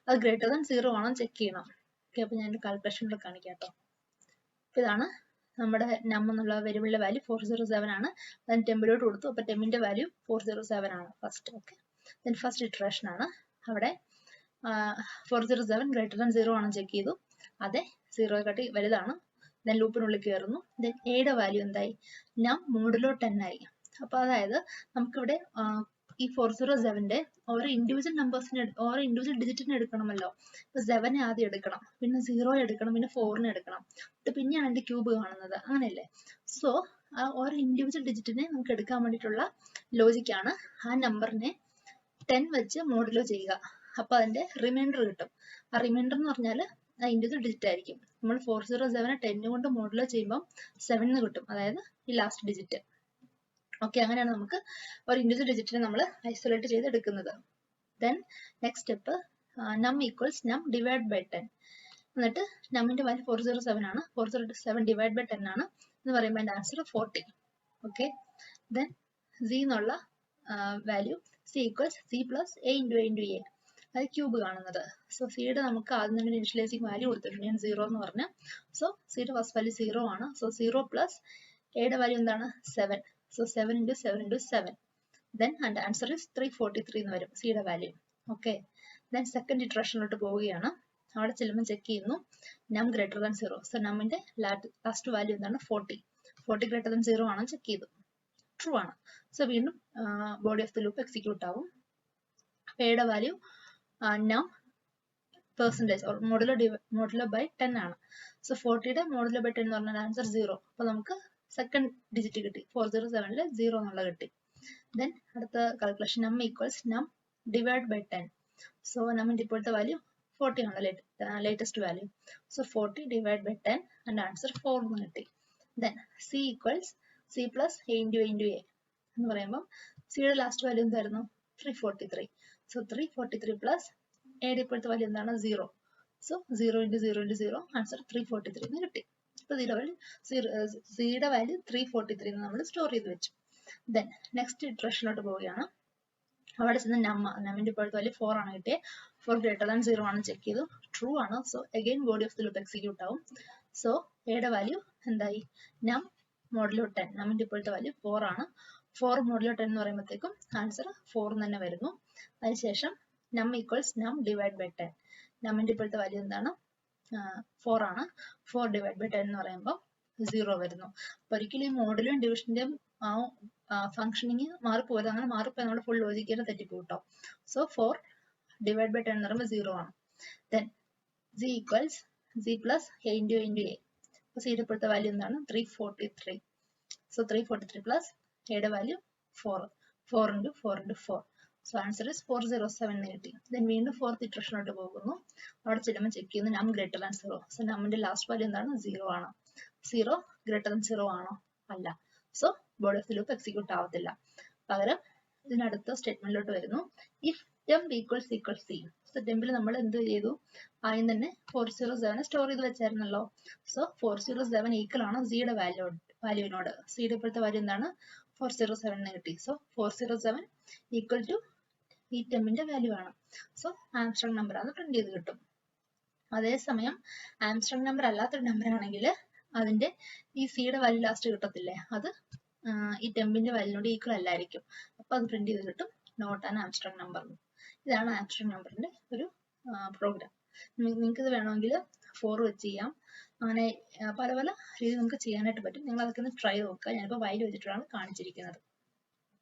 അത് ഗ്രേറ്റർ ദാൻ 0 ആണോ ചെക്ക് ചെയ്യണം. ഓക്കെ, അപ്പൊ ഞാൻ കാൽക്കുലേഷനിൽ കാണിക്കാം കേട്ടോ. അപ്പൊ ഇതാണ് നമ്മുടെ നം എന്നുള്ള വേരിയബിളിന്റെ വാല്യൂ 407 ആണ്. അതിന് ടെമ്പിലോട്ട് കൊടുത്തു, അപ്പൊ ടെമ്മിന്റെ വാല്യൂ 407 ആണ് first. Okay, then first iteration ആണ്. അവിടെ 407 ഗ്രേറ്റർ ദാൻ 0 ആണോ ചെക്ക് ചെയ്തു, അതെ 0 കാട്ടി വലുതാണ്. ദെൻ ലൂപ്പിനുള്ളിൽ കയറുന്നു. ദെൻ എയുടെ വാല്യൂ എന്തായി, നം മോഡുലോ 10 ആയി. അപ്പൊ അതായത് നമുക്കിവിടെ ഈ 407ന്റെ ഓരോ ഇൻഡിവിജ്വൽ നമ്പേഴ്സിന് ഓരോ ഇൻഡിവിജ്വൽ ഡിജിറ്റിന് എടുക്കണമല്ലോ. ഇപ്പൊ 7 ആദ്യം എടുക്കണം, പിന്നെ 0 എടുക്കണം, പിന്നെ 4 എടുക്കണം, പിന്നെയാണ് അതിന്റെ ക്യൂബ് കാണുന്നത്, അങ്ങനെയല്ലേ. സോ ആ ഓരോ ഇൻഡിവിജ്വൽ ഡിജിറ്റിനെ നമുക്ക് എടുക്കാൻ വേണ്ടിയിട്ടുള്ള ലോജിക്കാണ് ആ നമ്പറിനെ 10 വെച്ച് മോഡുലോ ചെയ്യുക. അപ്പൊ അതിന്റെ റിമൈൻഡർ കിട്ടും. ആ റിമൈൻഡർ എന്ന് പറഞ്ഞാൽ ആ ഇൻഡിവിജ്വൽ ഡിജിറ്റ് ആയിരിക്കും. നമ്മൾ 407 10 കൊണ്ട് മോഡുലോ ചെയ്യുമ്പോൾ 7 എന്ന് കിട്ടും, അതായത് ഈ ലാസ്റ്റ് ഡിജിറ്റ്. ഓക്കെ, അങ്ങനെയാണ് നമുക്ക് ഒരു ഇൻഡിവിജ്വൽ ഡിജിറ്റിനെ നമ്മൾ ഐസൊലേറ്റ് ചെയ്ത് എടുക്കുന്നത്. ദെൻ നെക്സ്റ്റ് സ്റ്റെപ്പ് നം ഈക്വൽസ് നം ഡിവൈഡ് ബൈ 10. എന്നിട്ട് നമ്മിന്റെ വാല്യൂ 407 ആണ്, 407 ഡിവൈഡ് ബൈ 10 ആണ് എന്ന് പറയുമ്പോൾ അതിന്റെ ആൻസർ 40. ഓക്കെ, ദെൻ സി എന്നുള്ള value C equals C plus A into A into A, അത് ക്യൂബ് കാണുന്നത്. സോ സിയുടെ നമുക്ക് ആദ്യം തന്നെ ഇനിഷ്യലൈസിങ് വാല്യൂ കൊടുത്തിട്ടുണ്ട്, ഞാൻ 0 എന്ന് പറഞ്ഞു. സോ സിയുടെ ഫസ്റ്റ് വാല്യൂ 0 ആണ്. സോ 0 പ്ലസ് എയുടെ വാല്യൂ എന്താണ് 7. So 7 × 7 × 7. Then and answer is 343 എന്ന് വരും സിയുടെ വാല്യൂ. ഓക്കെ, ദെൻ സെക്കൻഡ് ഇറ്ററേഷനിലോട്ട് പോവുകയാണ്. അവിടെ ചെല്ലുമ്പോൾ ചെക്ക് ചെയ്യുന്നു നം ഗ്രേറ്റർ ദാൻ 0. സോ നമ്മിന്റെ ലാസ്റ്റ് വാല്യൂ എന്താണ് 40. 40 ഗ്രേറ്റർ ദാൻ 0 ആണോ ചെക്ക് ചെയ്തു, ട്രൂ ആണ്. സോ വീണ്ടും body of the loop execute ആവും. എയുടെ വാല്യൂ നം പെർസെൻറ്റേജ് ഓർ മോഡുലോ ബൈ 10 ആണ്. സോ 40യുടെ മോഡുലോ ബൈ 10 എന്ന് പറഞ്ഞാൽ ആൻസർ 0. അപ്പൊ നമുക്ക് സെക്കൻഡ് ഡിജിറ്റ് കിട്ടി, 407ല് 0 എന്നുള്ള കിട്ടി. ദെൻ അടുത്ത കാൽക്കുലേഷൻ നം ഈക്വൽസ് നം ഡിവൈഡ് ബൈ 10. സോ നമ്മിന്റെ ഇപ്പോഴത്തെ വാല്യൂ 40 ആണ്, latest value. So 40 divide by 10 and answer 4 എന്ന് കിട്ടി. Then C equals C plus A into A into A എന്ന് പറയുമ്പോൾ സിയുടെ ലാസ്റ്റ് വാല്യൂ എന്തായിരുന്നു 343. സോ 343 പ്ലസ് എയുടെ ഇപ്പോഴത്തെ വാല്യൂ എന്താണ് 0. സോ 0 into 0 into 0 ആൻസർ 343 എന്ന് കിട്ടി. അപ്പോൾ സിയുടെ വാല്യൂ 343 എന്ന് നമ്മൾ സ്റ്റോർ ചെയ്ത് വെച്ചു. ദെൻ നെക്സ്റ്റ് ഇറ്ററേഷനിലോട്ട് പോവുകയാണ്. അവിടെ ചെന്ന് നമ്മിന്റെ ഇപ്പോഴത്തെ വാല്യൂ 4 ആണ് കിട്ടിയത്. 4 ഗ്രേറ്റർ ദാൻ 0 ആണ് ചെക്ക് ചെയ്തു, ട്രൂ ആണ്. So again body of the loop execute ആവും. സോ എയുടെ വാല്യൂ എന്തായി, നം മോഡുലോ 10, നമ്മിന്റെ ഇപ്പോഴത്തെ വാല്യൂ 4 ആണ്. 4 മോഡുലോ 10 എന്ന് പറയുമ്പോഴത്തേക്കും ആൻസർ 4 തന്നെ വരുന്നു. അതിനുശേഷം നം ഈക്വൽസ് നം ഡിവൈഡ് ബൈ 10, നമ്മിന്റെ ഇപ്പോഴത്തെ വാല്യൂ എന്താണ്, 4 ആണ്. 4 ഡിവൈഡ് ബൈ 10 എന്ന് പറയുമ്പോൾ 0 വരുന്നു. അപ്പോൾ ഒരിക്കലും ഈ മോഡലും ഡിവിഷന്റെയും ഫംഗ്ഷനിങ് മാറിപ്പോയത്, അങ്ങനെ മാറിപ്പോയി നമ്മുടെ ഫുൾ ലോജിക്ക് തെറ്റിപ്പോ കേട്ടോ. സോ 4 ഡിവൈഡ് ബൈ 10 എന്ന് പറയുമ്പോൾ 0 ആണ്. Then G equals G plus A into A into A. അപ്പോൾ സിയുടെ ഇപ്പോഴത്തെ വാല്യൂ എന്താണ്, 343. സോ 343 പ്ലസ് എയുടെ value 4, 4 into 4 into 4. So answer is 407 എന്ന് കിട്ടി. ദെൻ വീണ്ടും ഫോർത്ത് ഇറ്ററേഷനോട്ട് പോകുന്നു. അവിടെ ചെല്ലുമ്പോൾ ചെക്ക് ചെയ്യുന്നു നം ഗ്രേറ്റർ ദാൻ 0. സോ നമ്മിന്റെ ലാസ്റ്റ് വാല്യൂ എന്താണ്, 0 ആണ്. 0 ഗ്രേറ്റർ ദാൻ 0 ആണോ, അല്ല. So body of the loop execute ആവത്തില്ല. പകരം ഇതിനടുത്ത സ്റ്റേറ്റ്മെന്റിലോട്ട് വരുന്നു. ഇഫ് temp equals c. സോ ടെമ്പിൽ നമ്മൾ എന്ത് ചെയ്തു, ആദ്യം തന്നെ 407 സ്റ്റോർ ചെയ്ത് വെച്ചായിരുന്നല്ലോ. സോ 407 ഈക്വൽ ആണ് സിയുടെ വാല്യൂവിനോട്. സിയുടെ ഇപ്പോഴത്തെ വാല്യൂ എന്താണ്, 407 എന്ന് കിട്ടി. സോ 407 ഈക്വൽ ടു ഈ ടെമ്പിന്റെ വാല്യൂ ആണ്. സോ ആംസ്ട്രോങ് നമ്പർ ആണ് പ്രിന്റ് ചെയ്ത് കിട്ടും. അതേസമയം ആംസ്ട്രോങ് നമ്പർ അല്ലാത്തൊരു നമ്പർ ആണെങ്കിൽ അതിന്റെ ഈ സിയുടെ വാല്യൂ ലാസ്റ്റ് കിട്ടത്തില്ലേ, അത് ഈ ടെമ്പിന്റെ വാല്യൂനോട് ഈക്വൽ അല്ലായിരിക്കും. അപ്പൊ അത് പ്രിന്റ് ചെയ്ത് കിട്ടും നോട്ട് ആൻ ആംസ്ട്രോങ് നമ്പർ. ഇതാണ് ആംസ്ട്രോങ് നമ്പറിന്റെ ഒരു പ്രോഗ്രാം. നിങ്ങൾക്ക് ഇത് വേണമെങ്കിൽ 4 വെച്ച് ചെയ്യാം. അങ്ങനെ പല പല രീതി നമുക്ക് ചെയ്യാനായിട്ട് പറ്റും. നിങ്ങൾ അതൊക്കെ ഒന്ന് ട്രൈ നോക്കുക. ഞാനിപ്പോൾ വൈൽ വെച്ചിട്ടാണ് കാണിച്ചിരിക്കുന്നത്.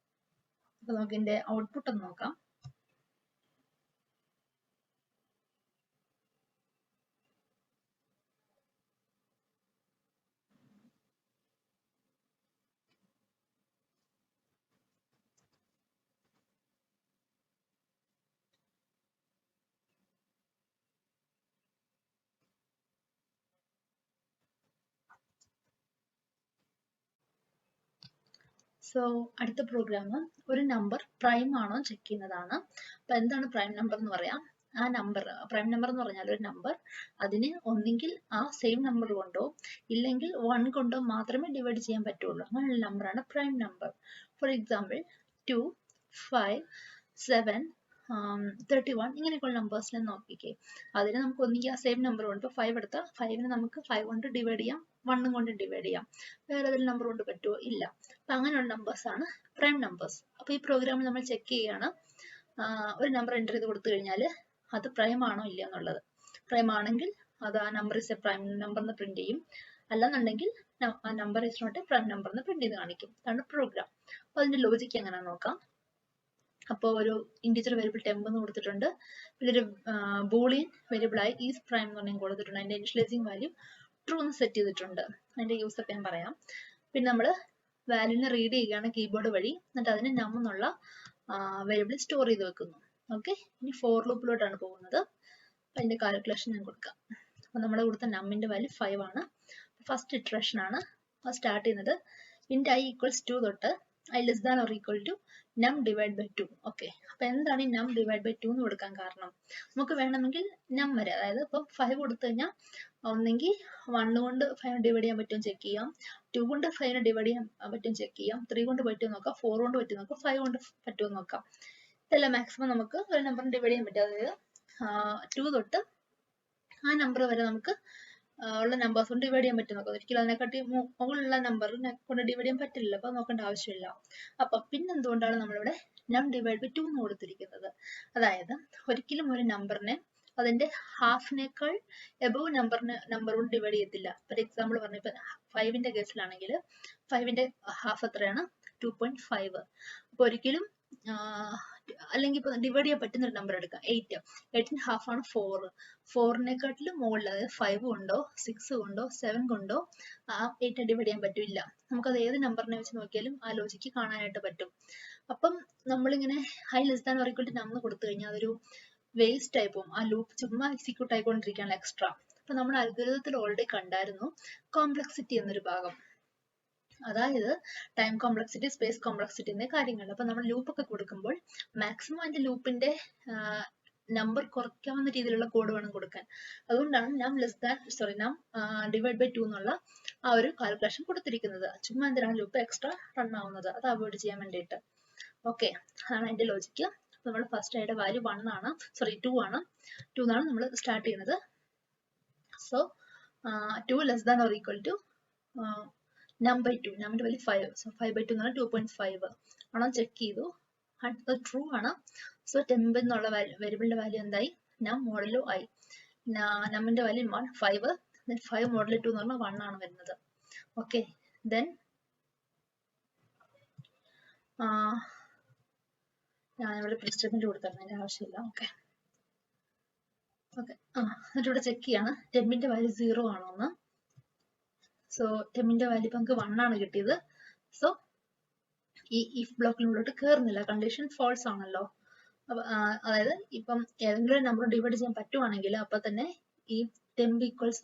അപ്പൊ നമുക്ക് ഇതിന്റെ ഔട്ട്പുട്ട് ഒന്ന് നോക്കാം. സോ അടുത്ത പ്രോഗ്രാം ഒരു നമ്പർ പ്രൈം ആണോ ചെക്ക് ചെയ്യുന്നതാണ്. അപ്പൊ എന്താണ് പ്രൈം നമ്പർ എന്ന് പറയാം. ആ നമ്പർ, പ്രൈം നമ്പർ എന്ന് പറഞ്ഞാൽ ഒരു നമ്പർ അതിന് ഒന്നെങ്കിൽ ആ സെയിം നമ്പർ കൊണ്ടോ ഇല്ലെങ്കിൽ 1 കൊണ്ടോ മാത്രമേ ഡിവൈഡ് ചെയ്യാൻ പറ്റുള്ളൂ. അങ്ങനെയുള്ള നമ്പറാണ് പ്രൈം നമ്പർ. ഫോർ എക്സാമ്പിൾ 2, 5, 7, 31 ഇങ്ങനെയൊക്കെയുള്ള നമ്പേഴ്സിനെ നോക്കിക്കേ. അതിന് നമുക്ക് ഒന്നെങ്കിൽ ആ സെയിം നമ്പർ കൊണ്ട്, ഇപ്പോൾ 5 എടുത്താൽ 5നെ നമുക്ക് 5 കൊണ്ട് ഡിവൈഡ് ചെയ്യാം, 1 കൊണ്ട് ഡിവൈഡ് ചെയ്യാം. വേറെ ഏതെങ്കിലും നമ്പർ കൊണ്ട് പറ്റുമോ, ഇല്ല. അപ്പൊ അങ്ങനെയുള്ള നമ്പേഴ്സ് ആണ് പ്രൈം നമ്പേഴ്സ്. അപ്പൊ ഈ പ്രോഗ്രാമിൽ നമ്മൾ ചെക്ക് ചെയ്യാണ്, ഒരു നമ്പർ എൻ്റർ ചെയ്ത് കൊടുത്തു കഴിഞ്ഞാൽ അത് പ്രൈം ആണോ ഇല്ല എന്നുള്ളത്. പ്രൈം ആണെങ്കിൽ അത് ആ number is a prime number എന്ന് പ്രിന്റ് ചെയ്യും. അല്ലെന്നുണ്ടെങ്കിൽ ആ number is not a prime number എന്ന് പ്രിന്റ് ചെയ്ത് കാണിക്കും. അതാണ് പ്രോഗ്രാം. അപ്പൊ അതിന്റെ ലോജിക്ക് എങ്ങനെ നോക്കാം. അപ്പോൾ ഒരു ഇൻഡിജർ വേരിയബിൾ ടെമ്പ് എന്ന് കൊടുത്തിട്ടുണ്ട്. പിന്നെ ഒരു ബൂളിയൻ വേരിയബിൾ ആയി ഈസ് പ്രൈം എന്ന് പറഞ്ഞാൽ കൊടുത്തിട്ടുണ്ട്. അതിന്റെ ഇനിഷ്യലൈസിങ് വാല്യൂ ട്രൂ എന്ന് സെറ്റ് ചെയ്തിട്ടുണ്ട്. അതിന്റെ യൂസ് ഒക്കെ ഞാൻ പറയാം. പിന്നെ നമ്മൾ വാല്യൂനെ റീഡ് ചെയ്യുകയാണ് കീബോർഡ് വഴി. എന്നിട്ട് അതിന് നം എന്നുള്ള വേരിയബിൾ സ്റ്റോർ ചെയ്ത് വെക്കുന്നു. ഓക്കെ, ഇനി ഫോർ ലൂപ്പിലോട്ടാണ് പോകുന്നത്. അതിന്റെ കാൽക്കുലേഷൻ ഞാൻ കൊടുക്കാം. അപ്പൊ നമ്മൾ കൊടുത്ത നമ്മിന്റെ വാല്യൂ 5 ആണ്. ഫസ്റ്റ് ഇറ്ററേഷൻ ആണ്. സ്റ്റാർട്ട് ചെയ്യുന്നത് ഇൻറ്റ് i ഈക്വൽസ് 2 തൊട്ട് i less than or equal to num divide by 2. Okay, അപ്പൊ എന്താണ് ഈ നം ഡിവൈഡ് ബൈ 2 എന്ന് കൊടുക്കാൻ കാരണം, നമുക്ക് വേണമെങ്കിൽ നം വരെ, അതായത് ഇപ്പൊ 5 കൊടുത്തു കഴിഞ്ഞാൽ ഒന്നെങ്കിൽ 1 കൊണ്ട് 5 ഡിവൈഡ് ചെയ്യാൻ പറ്റും ചെക്ക് ചെയ്യാം, 2 കൊണ്ട് 5 ഡിവൈഡ് ചെയ്യാൻ പറ്റും ചെക്ക് ചെയ്യാം, 3 കൊണ്ട് പറ്റും നോക്കാം, 4 കൊണ്ട് പറ്റും നോക്കാം, 5 കൊണ്ട് പറ്റുമോ നോക്കാം. ഇതെല്ലാം മാക്സിമം നമുക്ക് ഒരു നമ്പറിന് ഡിവൈഡ് ചെയ്യാൻ പറ്റും. അതായത് 2 തൊട്ട് ആ നമ്പർ വരെ നമുക്ക് ഉള്ള നമ്പേഴ്സ് കൊണ്ട് ഡിവൈഡ് ചെയ്യാൻ പറ്റും നോക്കാം. ഒരിക്കലും അതിനെക്കാട്ടി മുകളിലുള്ള നമ്പറിനെ കൊണ്ട് ഡിവൈഡ് ചെയ്യാൻ പറ്റില്ല. അപ്പൊ നോക്കേണ്ട ആവശ്യമില്ല. അപ്പൊ പിന്നെ എന്തുകൊണ്ടാണ് നമ്മളിവിടെ നം ഡിവൈഡ് ബൈ 2 എന്ന് കൊടുത്തിരിക്കുന്നത്. അതായത് ഒരിക്കലും ഒരു നമ്പറിനെ അതിന്റെ ഹാഫിനേക്കാൾ എബവ് നമ്പർ കൊണ്ട് ഡിവൈഡ് ചെയ്യത്തില്ല. ഫോർ എക്സാമ്പിൾ പറഞ്ഞ ഇപ്പൊ 5ന്റെ കേസിലാണെങ്കിൽ 5ന്റെ ഹാഫ് എത്രയാണ്, 2.5. അപ്പൊ ഒരിക്കലും അല്ലെങ്കിൽ ഇപ്പൊ ഡിവൈഡ് ചെയ്യാൻ പറ്റുന്ന ഒരു നമ്പർ എടുക്കാം, 8. 8ന്റെ ഹാഫ് ആണ് 4. 4നെക്കാട്ടിലും മുകളിൽ, അതായത് 5 കൊണ്ടോ 6 കൊണ്ടോ 7 കൊണ്ടോ ആ 8 ഡിവൈഡ് ചെയ്യാൻ പറ്റില്ല. നമുക്കത് ഏത് നമ്പറിനെ വെച്ച് നോക്കിയാലും ആ ലോജിക്ക് കാണാനായിട്ട് പറ്റും. അപ്പം നമ്മളിങ്ങനെ i less than or equal to num കൊടുത്തു കഴിഞ്ഞാൽ അതൊരു വേസ്റ്റ് ആയി പോകും. ആ ലൂപ്പ് ചുമ്മാ എക്സിക്യൂട്ട് ആയിക്കൊണ്ടിരിക്കുകയാണ് എക്സ്ട്രാ. അപ്പൊ നമ്മൾ അൽഗോരിതത്തിൽ ഓൾറെഡി കണ്ടായിരുന്നു കോംപ്ലക്സിറ്റി എന്നൊരു ഭാഗം. അതായത് ടൈം കോംപ്ലക്സിറ്റി, സ്പേസ് കോംപ്ലക്സിറ്റി എന്നീ കാര്യങ്ങൾ. അപ്പൊ നമ്മൾ ലൂപ്പ് ഒക്കെ കൊടുക്കുമ്പോൾ മാക്സിമം അതിന്റെ ലൂപ്പിന്റെ നമ്പർ കുറയ്ക്കാവുന്ന രീതിയിലുള്ള കോഡ് വേണം കൊടുക്കാൻ. അതുകൊണ്ടാണ് num less than num divide by 2 എന്നുള്ള ആ ഒരു കാൽക്കുലേഷൻ കൊടുത്തിരിക്കുന്നത്. ചുമ്മാ എന്തിനാണ് ലൂപ്പ് എക്സ്ട്രാ റൺ ആവുന്നത്, അത് അവോയ്ഡ് ചെയ്യാൻ വേണ്ടിയിട്ട്. ഓക്കെ, അതാണ് അതിന്റെ ലോജിക്ക്. നമ്മൾ ഫസ്റ്റ് ആയിട്ട് വാല്യൂ 2 ആണ് 2 എന്നാണ് നമ്മൾ സ്റ്റാർട്ട് ചെയ്യുന്നത്. So 2 less than or equal to num by 2, നമ്മിന്റെ വാല്യൂ 5. സോ 5 ബൈ 2 എന്ന് പറഞ്ഞാൽ 2.5 ആണോ ചെക്ക് ചെയ്തു, അത് ട്രൂ ആണ്. സോ ടെമ്പ് എന്നുള്ള വേരിയബിളിന്റെ വാല്യൂ എന്തായി, നം മോഡലോ ആയി. നമ്മിന്റെ വാല്യൂ 5, 5 മോഡൽ 2 എന്ന് പറഞ്ഞാൽ 1 ആണ് വരുന്നത്. ഓക്കെ, ദെൻ ഞാനിവിടെ പ്രിന്റ് സ്റ്റേറ്റ്മെന്റ് കൊടുത്തിരുന്നു, അതിന്റെ ആവശ്യമില്ല. ഓക്കെ ഓക്കെ എന്നിട്ട് ഇവിടെ ചെക്ക് ചെയ്യാണ് ടെമ്മിന്റെ വാല്യൂ 0 ആണോ എന്ന്. സോ ടെമ്മിന്റെ വാല്യൂ ഇപ്പൊ നമുക്ക് 1 ആണ് കിട്ടിയത്. സോ ഈ ഇഫ് ബ്ലോക്കിനുള്ളിലോട്ട് കയറുന്നില്ല, കണ്ടീഷൻ ഫോൾസ് ആണല്ലോ. അതായത് ഇപ്പം ഏതെങ്കിലും ഒരു നമ്പർ ഡിവൈഡ് ചെയ്യാൻ പറ്റുവാണെങ്കിൽ അപ്പൊ തന്നെ ഈ ടെമ്പ് ഈക്വൽസ്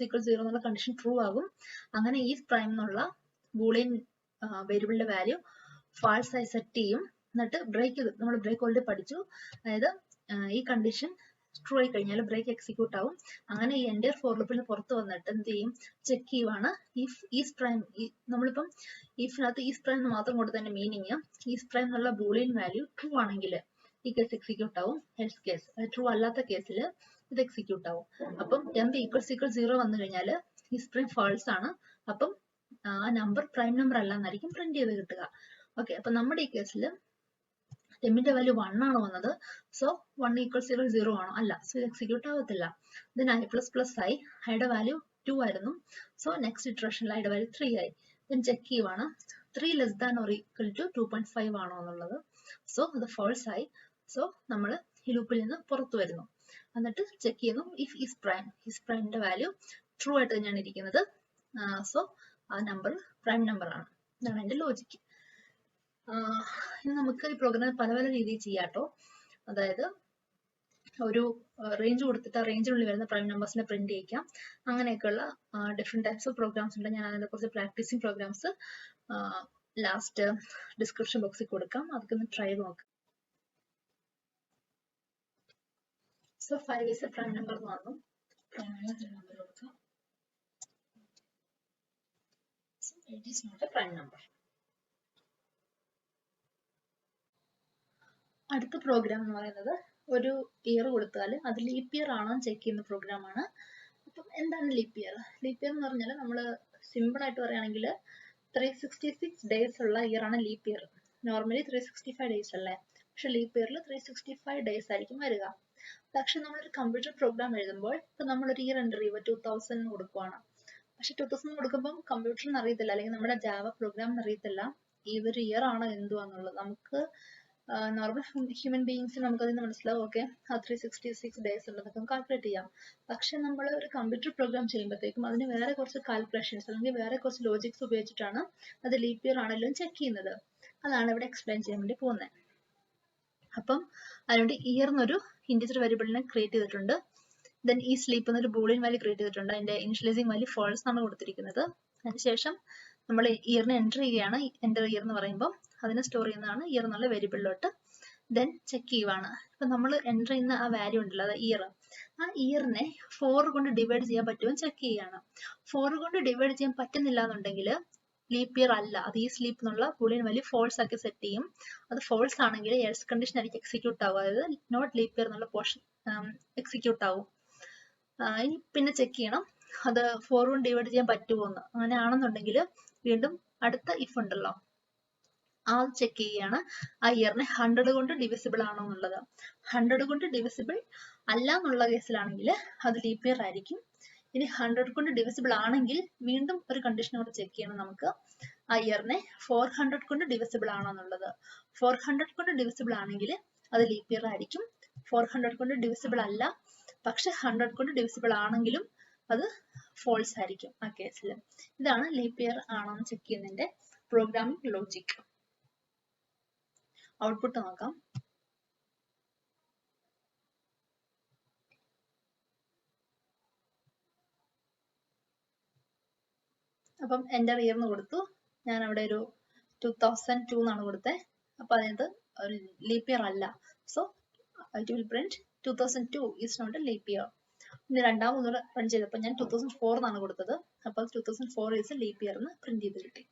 ഈക്വൽസ് 0 എന്നുള്ള കണ്ടീഷൻ ട്രൂ ആകും. അങ്ങനെ ഈ പ്രൈം എന്നുള്ള ബൂളിയൻ വേരിയബിളിന്റെ വാല്യൂ ഫാൾസ് ആയി സെറ്റ് ചെയ്യും. എന്നിട്ട് ബ്രേക്ക്, നമ്മൾ ബ്രേക്ക് ഓൾറെഡി പഠിച്ചു. അതായത് ഈ കണ്ടീഷൻ ട്രൂ ആയി കഴിഞ്ഞാൽ ബ്രേക്ക് എക്സിക്യൂട്ട് ആവും. അങ്ങനെ ഈ എൻറ്റയർ ഫോർ ലൂപ്പിന് പുറത്ത് വന്നിട്ട് എന്ത് ചെയ്യും, ചെക്ക് ചെയ്യുവാണ് ഇഫ് ഈസ് പ്രൈം. നമ്മളിപ്പം ഇഫിനകത്ത് ഈസ് പ്രൈം എന്ന് മാത്രം കൊടുത്തതിന്റെ മീനിങ്, ഈസ് പ്രൈം എന്നുള്ള ബൂളിയൻ വാല്യൂ ട്രൂ ആണെങ്കിൽ ഈ കേസ് എക്സിക്യൂട്ട് ആവും. എൽസ് കേസ് ട്രൂ അല്ലാത്ത കേസിൽ ഇത് എക്സിക്യൂട്ട് ആവും. അപ്പം ടെമ്പ് ഈക്വൽസ് 0 വന്നു കഴിഞ്ഞാൽ ഈസ് പ്രൈം ഫാൾസ് ആണ്. അപ്പം ആ നമ്പർ പ്രൈം നമ്പർ അല്ല എന്നായിരിക്കും പ്രിന്റ് ചെയ്ത് കിട്ടുക. ഓക്കെ, അപ്പൊ നമ്മുടെ ഈ കേസിൽ ടെമ്മിന്റെ വാല്യൂ 1 ആണ് വന്നത്. സോ 1 ഈക്വൽ 0 ആണോ, അല്ല. സോ ഇത് എക്സിക്യൂട്ട് ആവത്തില്ല. ദെൻ i പ്ലസ് പ്ലസ് ആയി, ഐയുടെ വാല്യൂ 2 ആയിരുന്നു. സോ നെക്സ്റ്റ് ഇറ്ററേഷനിൽ ഐയുടെ വാല്യൂ 3 ആയി. ദെൻ ചെക്ക് ചെയ്യുവാണ് 3 less than or equal to 2.5 ആണോ എന്നുള്ളത്. സോ അത് ഫോൾസ് ആയി. സോ നമ്മൾ ഈ ലൂപ്പിൽ നിന്ന് പുറത്തു വരുന്നു. എന്നിട്ട് ചെക്ക് ചെയ്യുന്നു ഇഫ് ഈസ് പ്രൈമിന്റെ വാല്യൂ ട്രൂ ആയിട്ട് തന്നെയാണ് ഇരിക്കുന്നത്. സോ ആ നമ്പർ പ്രൈം നമ്പർ ആണ്. ഇതാണ് അതിന്റെ ലോജിക്ക്. ഇനി നമുക്ക് ഈ പ്രോഗ്രാം പല പല രീതിയിൽ ചെയ്യാട്ടോ. അതായത് ഒരു റേഞ്ച് കൊടുത്തിട്ട് ആ റേഞ്ചിനുള്ളിൽ വരുന്ന പ്രൈം നമ്പേഴ്സിനെ പ്രിന്റ് ചെയ്യിക്കാം. അങ്ങനെയൊക്കെയുള്ള ഡിഫറെന്റ് ടൈപ്സ് ഓഫ് പ്രോഗ്രാംസ് ഉണ്ട്. ഞാൻ അതിനെ കുറിച്ച് പ്രാക്ടീസിങ് പ്രോഗ്രാംസ് ലാസ്റ്റ് ഡിസ്ക്രിപ്ഷൻ ബോക്സിൽ കൊടുക്കാം, അതൊക്കെ ഒന്ന് ട്രൈ ചെയ്ത് നോക്കാം. So 5 is a prime number എന്ന് പറഞ്ഞു. പ്രൈം നമ്പർ കൊടുക്കാം. So it is not a prime number. അടുത്ത പ്രോഗ്രാം എന്ന് പറയുന്നത് ഒരു ഇയർ കൊടുത്താൽ അത് ലീപ്പ് ഇയർ ആണോ ചെക്ക് ചെയ്യുന്ന പ്രോഗ്രാം ആണ്. അപ്പം എന്താണ് ലീപ്പ് ഇയർ? ലീപ്പ് ഇയർ എന്ന് പറഞ്ഞാൽ നമ്മൾ സിമ്പിൾ ആയിട്ട് പറയുകയാണെങ്കിൽ 366 ഡേയ്സ് ഉള്ള ഇയർ ആണ് ലീപ്പ് ഇയർ. നോർമലി 365 ഡേയ്സ് അല്ലേ, പക്ഷെ ലീപ്പ് ഇയറിൽ 365 ഡേയ്സ് ആയിരിക്കും വരിക. പക്ഷെ നമ്മളൊരു കമ്പ്യൂട്ടർ പ്രോഗ്രാം എഴുതുമ്പോൾ ഇപ്പൊ നമ്മളൊരു ഇയർ എൻ്റർ ചെയ്യുമ്പോൾ 2000 കൊടുക്കുവാണ്. പക്ഷെ 2000 കൊടുക്കുമ്പോൾ കമ്പ്യൂട്ടറിന് അറിയത്തില്ല, അല്ലെങ്കിൽ നമ്മുടെ ജാവ പ്രോഗ്രാമിന് അറിയത്തില്ല ഈ ഒരു ഇയർ ആണോ എന്തുവാന്നുള്ളത്. നമുക്ക് നോർമൽ ഹ്യൂമൻ ബീയിങ്സിന് നമുക്ക് അതിന് മനസ്സിലാവും, ഓക്കെ 366 ഡേയ്സ് ഉണ്ടെന്നൊക്കെ കാൽക്കുലേറ്റ് ചെയ്യാം. പക്ഷെ നമ്മൾ ഒരു കമ്പ്യൂട്ടർ പ്രോഗ്രാം ചെയ്യുമ്പോഴത്തേക്കും അതിന് വേറെ കുറച്ച് കാൽക്കുലേഷൻസ് അല്ലെങ്കിൽ വേറെ കുറച്ച് ലോജിക്സ് ഉപയോഗിച്ചിട്ടാണ് അത് ലീപ്പ് ഇയർ ആണെങ്കിലും ചെക്ക് ചെയ്യുന്നത്. അതാണ് ഇവിടെ എക്സ്പ്ലെയിൻ ചെയ്യാൻ വേണ്ടി പോകുന്നത്. അപ്പം അതിനുവേണ്ടി ഇയർ എന്നൊരു ഇൻറ്റിജർ വേരിയബിളിനെ ക്രിയേറ്റ് ചെയ്തിട്ടുണ്ട്. ദെൻ ഈ സ്ലീപ്പ് എന്നൊരു ബൂളിയൻ വാല്യൂ ക്രിയേറ്റ് ചെയ്തിട്ടുണ്ട്. അതിന്റെ ഇനിഷ്യലൈസിങ് വാല്യൂ ഫോൾസ് ആണ് കൊടുത്തിരിക്കുന്നത്. അതിനുശേഷം നമ്മൾ ഇയറിനെ എൻ്റർ ചെയ്യുകയാണ്. എൻ്റർ ഇയർ എന്ന് പറയുമ്പോൾ അതിനെ സ്റ്റോർ ചെയ്യുന്നതാണ് ഇയർ എന്നുള്ള വേരിയബിളിലോട്ട്. ദെൻ ചെക്ക് ചെയ്യുവാണ്. ഇപ്പൊ നമ്മൾ എൻ്റർ ചെയ്യുന്ന ആ വാല്യൂ ഉണ്ടല്ലോ, അത് ഇയർ, ആ ഇയറിനെ 4 കൊണ്ട് ഡിവൈഡ് ചെയ്യാൻ പറ്റുമോ ചെക്ക് ചെയ്യുകയാണ്. 4 കൊണ്ട് ഡിവൈഡ് ചെയ്യാൻ പറ്റുന്നില്ല എന്നുണ്ടെങ്കിൽ ലീപ്പ് ഇയർ അല്ല, അത് ഈ സ്ലീപ്പ് എന്നുള്ള ബൂളിയൻ വാല്യൂ ഫോൾസ് ആക്കി സെറ്റ് ചെയ്യും. അത് ഫോൾസ് ആണെങ്കിൽ എൽസ് കണ്ടീഷൻ ആയിരിക്കും എക്സിക്യൂട്ട് ആവും, അതായത് നോട്ട് ലീപ്പ് ഇയർ എന്നുള്ള പോർഷൻ എക്സിക്യൂട്ട് ആവും. ഇനി പിന്നെ ചെക്ക് ചെയ്യണം അത് 4 കൊണ്ട് ഡിവൈഡ് ചെയ്യാൻ പറ്റുമോ എന്ന്. അങ്ങനെ ആണെന്നുണ്ടെങ്കിൽ വീണ്ടും അടുത്ത ഇഫ് ഉണ്ടല്ലോ, ആ ചെക്ക് ചെയ്യുകയാണ് ആ ഇയറിനെ 100 കൊണ്ട് ഡിവിസിബിൾ ആണോ എന്നുള്ളത്. 100 കൊണ്ട് ഡിവിസിബിൾ അല്ല എന്നുള്ള കേസിലാണെങ്കിൽ അത് ലീപ്പ് ഇയർ ആയിരിക്കും. ഇനി 100 കൊണ്ട് ഡിവിസിബിൾ ആണെങ്കിൽ വീണ്ടും ഒരു കണ്ടീഷൻ കൂടെ ചെക്ക് ചെയ്യണം നമുക്ക്, ആ ഇയറിനെ 400 കൊണ്ട് ഡിവിസിബിൾ ആണോ എന്നുള്ളത്. 400 കൊണ്ട് ഡിവിസിബിൾ ആണെങ്കിൽ അത് ലീപ്പ് ഇയർ ആയിരിക്കും. 400 കൊണ്ട് ഡിവിസിബിൾ അല്ല, പക്ഷെ 100 കൊണ്ട് ഡിവിസിബിൾ ആണെങ്കിലും അത് ഫോൾസ് ആയിരിക്കും ആ കേസിൽ. ഇതാണ് ലീപ്പ് ഇയർ ആണോ എന്ന് ചെക്ക് ചെയ്യുന്നതിന്റെ പ്രോഗ്രാമിംഗ് ലോജിക്. ഔട്ട്പുട്ട് നോക്കാം. അപ്പം എൻ്റെ ഇയർ എന്ന് കൊടുത്തു. ഞാൻ അവിടെ ഒരു 2002 എന്നാണ് കൊടുത്തത്. അപ്പോൾ അതിനകത്ത് ലീപ്പ് ഇയർ അല്ല. So it will print 2002 is not a leap year. പിന്നെ രണ്ടാമത് റൺ ചെയ്തപ്പോൾ ഞാൻ 2004 എന്നാണ് കൊടുത്തത്. അപ്പോൾ 2004 ഈസ് ലീപ്പ് ഇയർ എന്ന് പ്രിന്റ് ചെയ്ത് കിട്ടി.